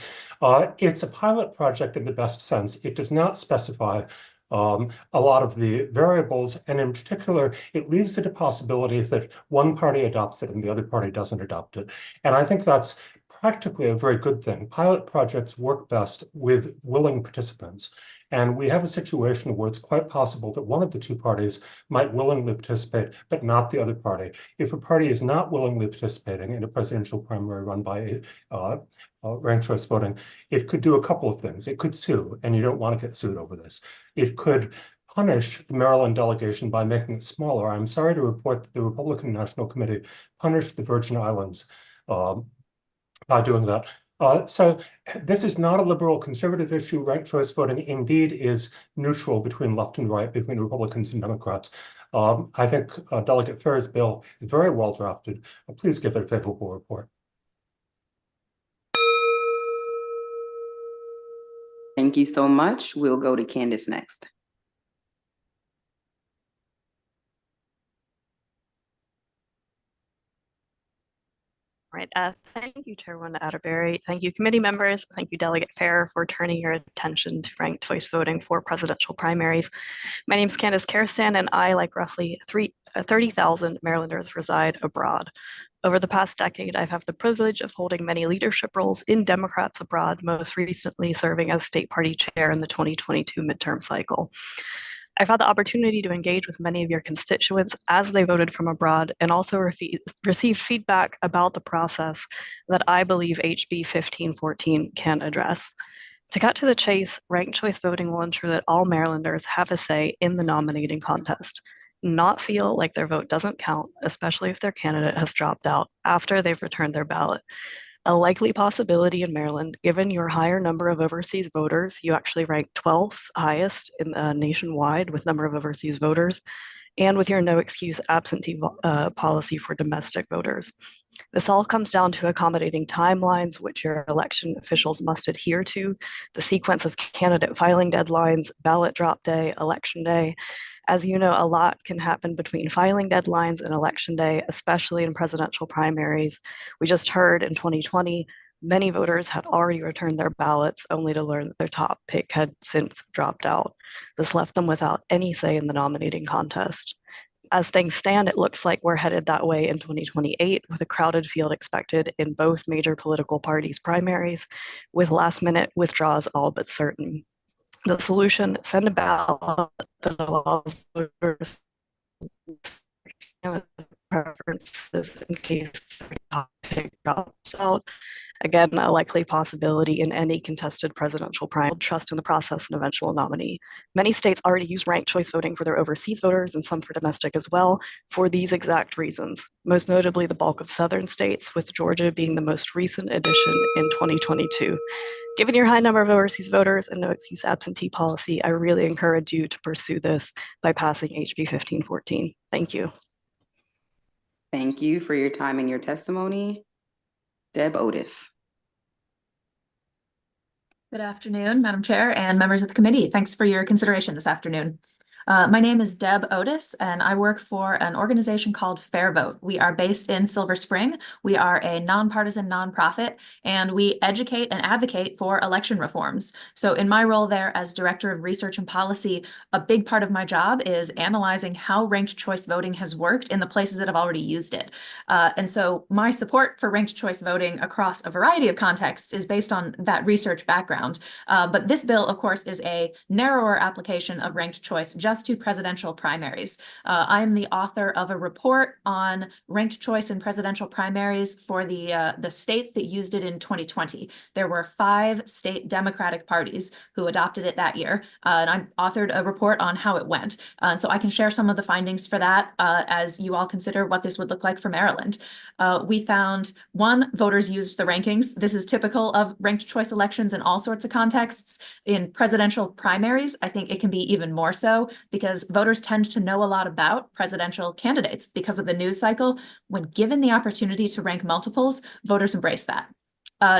it's a pilot project in the best sense. It does not specify a lot of the variables, and in particular, it leaves it a possibility that one party adopts it and the other party doesn't adopt it. And I think that's practically a very good thing. Pilot projects work best with willing participants. And we have a situation where it's quite possible that one of the two parties might willingly participate, but not the other party. If a party is not willingly participating in a presidential primary run by ranked choice voting, it could do a couple of things. It could sue, and you don't want to get sued over this. It could punish the Maryland delegation by making it smaller. I'm sorry to report that the Republican National Committee punished the Virgin Islands by doing that. So this is not a liberal conservative issue. Ranked choice voting indeed is neutral between left and right, between Republicans and Democrats. I think Delegate Fair's bill is very well drafted. Please give it a favorable report. Thank you so much. We'll go to Candace next. Right. Thank you, Chairwoman Atterbury. Thank you, committee members. Thank you, Delegate Fair, for turning your attention to ranked choice voting for presidential primaries. My name is Candace Karistan, and I, like roughly 30,000 Marylanders, reside abroad. Over the past decade, I've had the privilege of holding many leadership roles in Democrats abroad, most recently serving as state party chair in the 2022 midterm cycle. I've had the opportunity to engage with many of your constituents as they voted from abroad, and also received feedback about the process that I believe HB 1514 can address. To cut to the chase, ranked choice voting will ensure that all Marylanders have a say in the nominating contest, not feel like their vote doesn't count, especially if their candidate has dropped out after they've returned their ballot. A likely possibility in Maryland, given your higher number of overseas voters, you actually rank 12th highest in nationwide with number of overseas voters, and with your no excuse absentee policy for domestic voters. This all comes down to accommodating timelines which your election officials must adhere to, the sequence of candidate filing deadlines, ballot drop day, election day. As you know, a lot can happen between filing deadlines and election day, especially in presidential primaries. We just heard in 2020, many voters had already returned their ballots only to learn that their top pick had since dropped out. This left them without any say in the nominating contest. As things stand, it looks like we're headed that way in 2028, with a crowded field expected in both major political parties' primaries, with last-minute withdrawals all but certain. The solution: send a ballot that allows voters preferences in case their top pick drops out. Again, a likely possibility in any contested presidential primary. Trust in the process and eventual nominee. Many states already use ranked choice voting for their overseas voters, and some for domestic as well, for these exact reasons. Most notably, the bulk of southern states, with Georgia being the most recent addition in 2022. Given your high number of overseas voters and no excuse absentee policy, I really encourage you to pursue this by passing HB 1514. Thank you. Thank you for your time and your testimony. Deb Otis. Good afternoon, Madam Chair and members of the committee. Thanks for your consideration this afternoon. My name is Deb Otis, and I work for an organization called Fair Vote. We are based in Silver Spring. We are a nonpartisan nonprofit, and we educate and advocate for election reforms. So in my role there as Director of Research and Policy, a big part of my job is analyzing how ranked choice voting has worked in the places that have already used it. And so my support for ranked choice voting across a variety of contexts is based on that research background. But this bill, of course, is a narrower application of ranked choice just to presidential primaries. I am the author of a report on ranked choice in presidential primaries for the states that used it in 2020. There were 5 state Democratic parties who adopted it that year, and I authored a report on how it went. And so I can share some of the findings for that as you all consider what this would look like for Maryland. We found, 1, voters used the rankings. This is typical of ranked choice elections in all sorts of contexts. In presidential primaries, I think it can be even more so, because voters tend to know a lot about presidential candidates because of the news cycle. When given the opportunity to rank multiples, voters embrace that.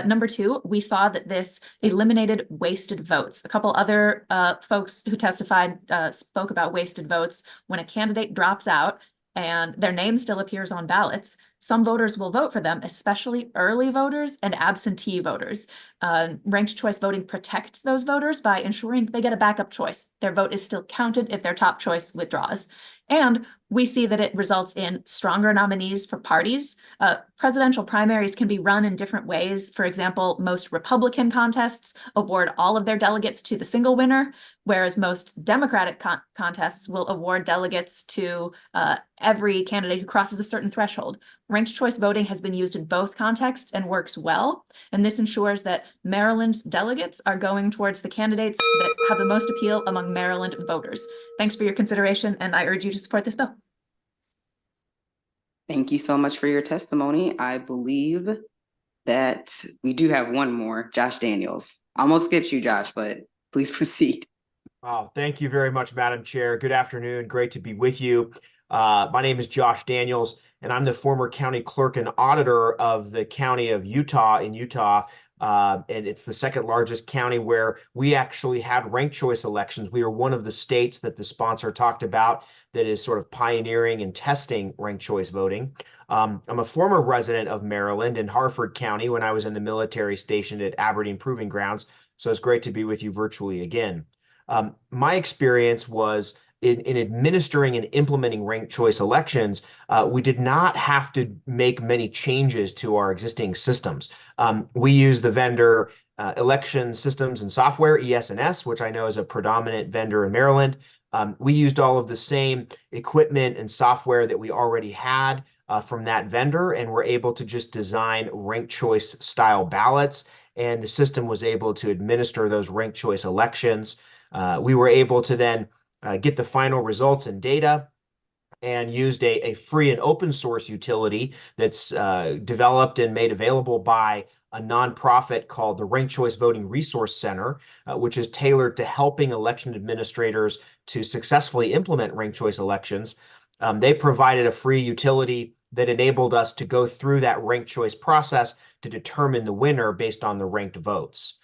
Number 2, we saw that this eliminated wasted votes. A couple other folks who testified spoke about wasted votes. When a candidate drops out and their name still appears on ballots, some voters will vote for them, especially early voters and absentee voters. Ranked choice voting protects those voters by ensuring they get a backup choice. Their vote is still counted if their top choice withdraws. And We see that it results in stronger nominees for parties. Presidential primaries can be run in different ways. For example, most Republican contests award all of their delegates to the single winner, whereas most Democratic contests will award delegates to every candidate who crosses a certain threshold. Ranked choice voting has been used in both contexts and works well. And this ensures that Maryland's delegates are going towards the candidates that have the most appeal among Maryland voters. Thanks for your consideration, and I urge you to support this bill. Thank you so much for your testimony. I believe that we do have one more, Josh Daniels. Almost skipped you, Josh, but please proceed. Oh, thank you very much, Madam Chair. Good afternoon. Great to be with you. My name is Josh Daniels, and I'm the former county clerk and auditor of the county of Utah in Utah. And it's the second largest county where we actually had ranked choice elections. We are one of the states that the sponsor talked about that is sort of pioneering and testing ranked choice voting. I'm a former resident of Maryland in Harford County when I was in the military stationed at Aberdeen Proving Grounds. So it's great to be with you virtually again. My experience was in administering and implementing ranked choice elections, we did not have to make many changes to our existing systems. We use the vendor election systems and software, ES&S, which I know is a predominant vendor in Maryland. We used all of the same equipment and software that we already had from that vendor, and we're able to just design ranked choice style ballots, and the system was able to administer those ranked choice elections. We were able to then get the final results and data, and used a free and open source utility that's developed and made available by a nonprofit called the Ranked Choice Voting Resource Center, which is tailored to helping election administrators to successfully implement ranked choice elections. They provided a free utility that enabled us to go through that ranked choice process to determine the winner based on the ranked votes.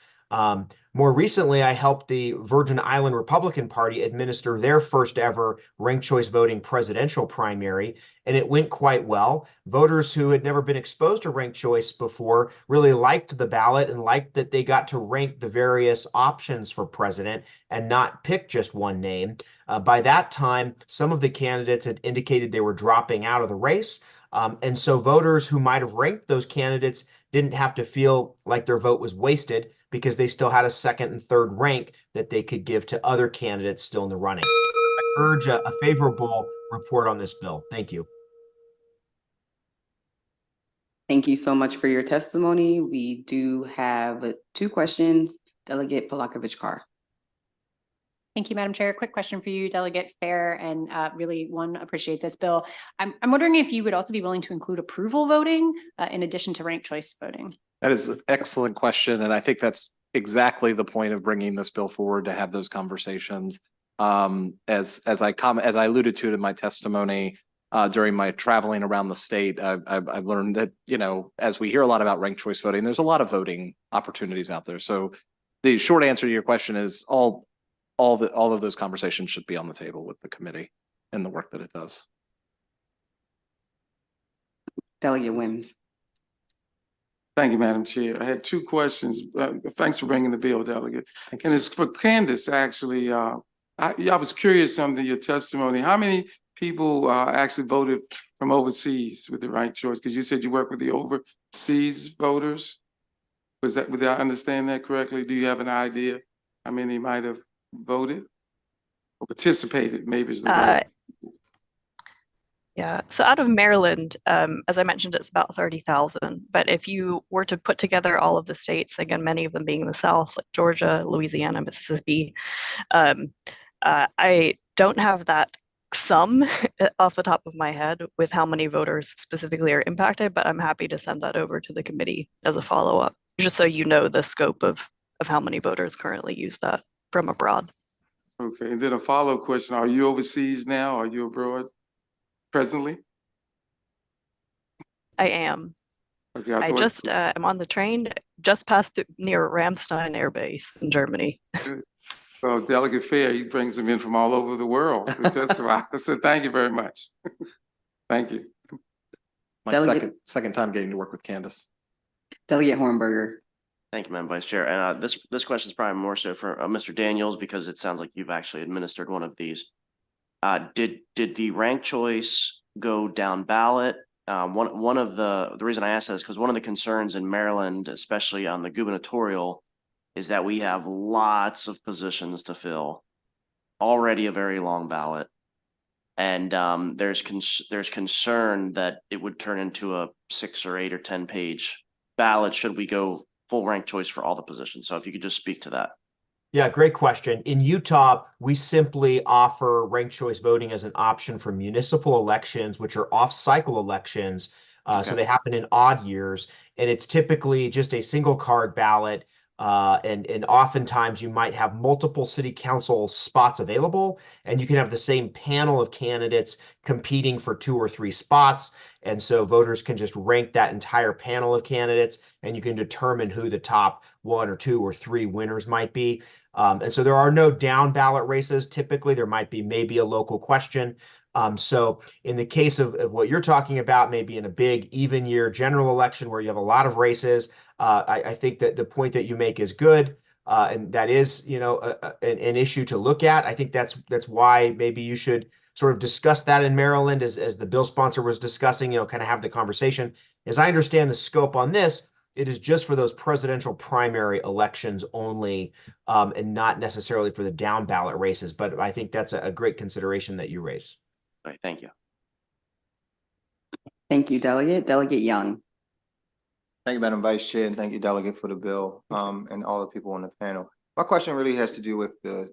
More recently, I helped the Virgin Island Republican Party administer their first ever ranked choice voting presidential primary, and it went quite well. Voters who had never been exposed to ranked choice before really liked the ballot and liked that they got to rank the various options for president and not pick just one name. By that time, some of the candidates had indicated they were dropping out of the race. And so voters who might have ranked those candidates didn't have to feel like their vote was wasted because they still had a second and third rank that they could give to other candidates still in the running. I urge a favorable report on this bill. Thank you. Thank you so much for your testimony. We do have 2 questions. Delegate Polakovich-Carr. Thank you, Madam Chair. Quick question for you, Delegate Fair, and really appreciate this bill. I'm wondering if you would also be willing to include approval voting in addition to ranked choice voting. That is an excellent question, and I think that's exactly the point of bringing this bill forward, to have those conversations. As I alluded to in my testimony during my traveling around the state, I've learned that, you know, as we hear a lot about ranked choice voting, there's a lot of voting opportunities out there. So the short answer to your question is all of those conversations should be on the table with the committee and the work that it does. Delegate Wims. Thank you, Madam Chair. I had 2 questions. Thanks for bringing the bill, Delegate. And it's for Candace, actually. I was curious under your testimony, how many people actually voted from overseas with the ranked choice? Because you said you work with the overseas voters. Did I understand that correctly? Do you have an idea how many might have voted or participated? Maybe is the word. Yeah, so out of Maryland, as I mentioned, it's about 30,000. But if you were to put together all of the states, again, many of them being in the South, like Georgia, Louisiana, Mississippi, I don't have that sum off the top of my head with how many voters specifically are impacted, but I'm happy to send that over to the committee as a follow-up, just so you know the scope of how many voters currently use that from abroad. Okay, and then a follow-up question. Are you overseas now? Are you abroad presently? I am. Okay, I just am on the train just past near Ramstein Air Base in Germany. Well, Delegate Fair, he brings them in from all over the world. So thank you very much. Thank you. My second time getting to work with Candace. Delegate Hornberger. Thank you, Madam Vice Chair. And this question is probably more so for Mr. Daniels, because it sounds like you've actually administered one of these. Did the ranked choice go down ballot? One of the reason I asked that is because one of the concerns in Maryland, especially on the gubernatorial, is that we have lots of positions to fill, already a very long ballot. And there's concern that it would turn into a 6 or 8 or 10 page ballot should we go full ranked choice for all the positions. So if you could just speak to that. Yeah, great question. In Utah, we simply offer ranked choice voting as an option for municipal elections, which are off-cycle elections. So they happen in odd years, and it's typically just a single card ballot. And oftentimes you might have multiple city council spots available, and you can have the same panel of candidates competing for 2 or 3 spots. And so voters can just rank that entire panel of candidates, and you can determine who the top 1 or 2 or 3 winners might be. And so there are no down ballot races. Typically, there might be maybe a local question. So in the case of what you're talking about, maybe in a big even year general election where you have a lot of races, I think that the point that you make is good. And that is, an issue to look at. I think that's why maybe you should sort of discuss that in Maryland as the bill sponsor was discussing, kind of have the conversation. As I understand the scope on this, it is just for those presidential primary elections only, and not necessarily for the down ballot races. But I think that's a great consideration that you raise. All right, thank you. Thank you, Delegate. Delegate Young. Thank you, Madam Vice Chair, and thank you, Delegate, for the bill, and all the people on the panel. My question really has to do with the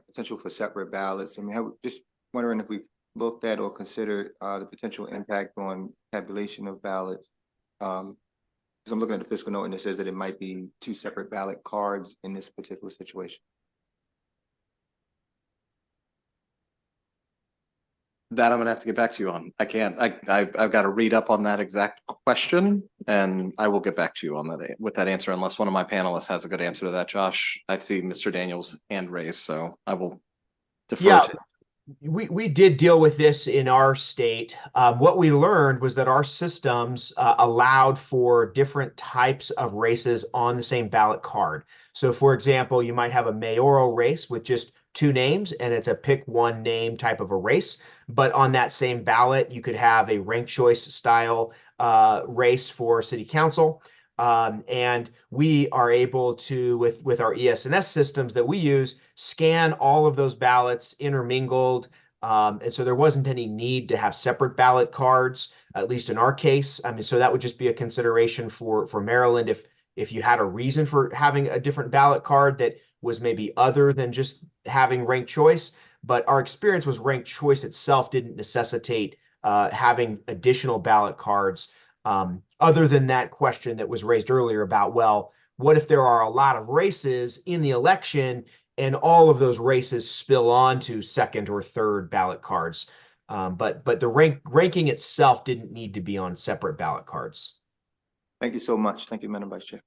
potential for separate ballots. I mean, I was just wondering if we've looked at or considered the potential impact on tabulation of ballots. Because I'm looking at the fiscal note and it says that it might be 2 separate ballot cards in this particular situation. That I'm gonna have to get back to you on. I can't, I've got to read up on that exact question, and I will get back to you on that with that answer unless one of my panelists has a good answer to that. Josh, I see Mr. Daniels' hand raised, so I will defer to. We did deal with this in our state. What we learned was that our systems allowed for different types of races on the same ballot card. So for example, you might have a mayoral race with just 2 names, and it's a pick one name type of a race. But on that same ballot, you could have a ranked choice style race for city council. And we are able to, with our ES&S systems that we use, scan all of those ballots intermingled. And so there wasn't any need to have separate ballot cards, at least in our case. I mean, so that would just be a consideration for Maryland if you had a reason for having a different ballot card that was maybe other than just having ranked choice. But our experience was ranked choice itself didn't necessitate having additional ballot cards. Other than that question that was raised earlier about, well, what if there are a lot of races in the election and all of those races spill on to second or third ballot cards? But the ranking itself didn't need to be on separate ballot cards. Thank you so much. Thank you, Madam Vice Chair.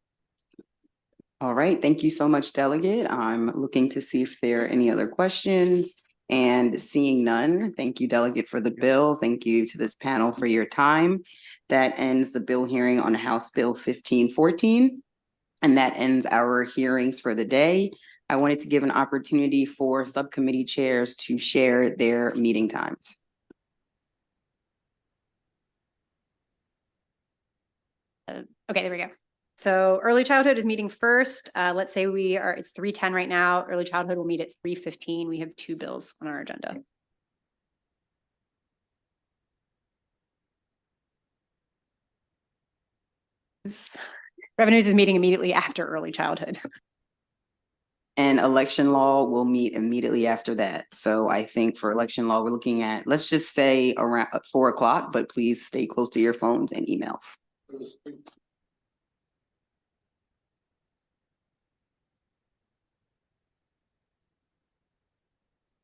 All right, thank you so much, Delegate. I'm looking to see if there are any other questions, and seeing none. Thank you, Delegate, for the bill. Thank you to this panel for your time. That ends the bill hearing on House Bill 1514, and that ends our hearings for the day. I wanted to give an opportunity for subcommittee chairs to share their meeting times. Okay, there we go. So early childhood is meeting first. Let's say it's 3:10 right now. Early childhood will meet at 3:15. We have 2 bills on our agenda. Revenues is meeting immediately after early childhood. And election law will meet immediately after that. So I think for election law, we're looking at, let's just say around 4 o'clock, but please stay close to your phones and emails.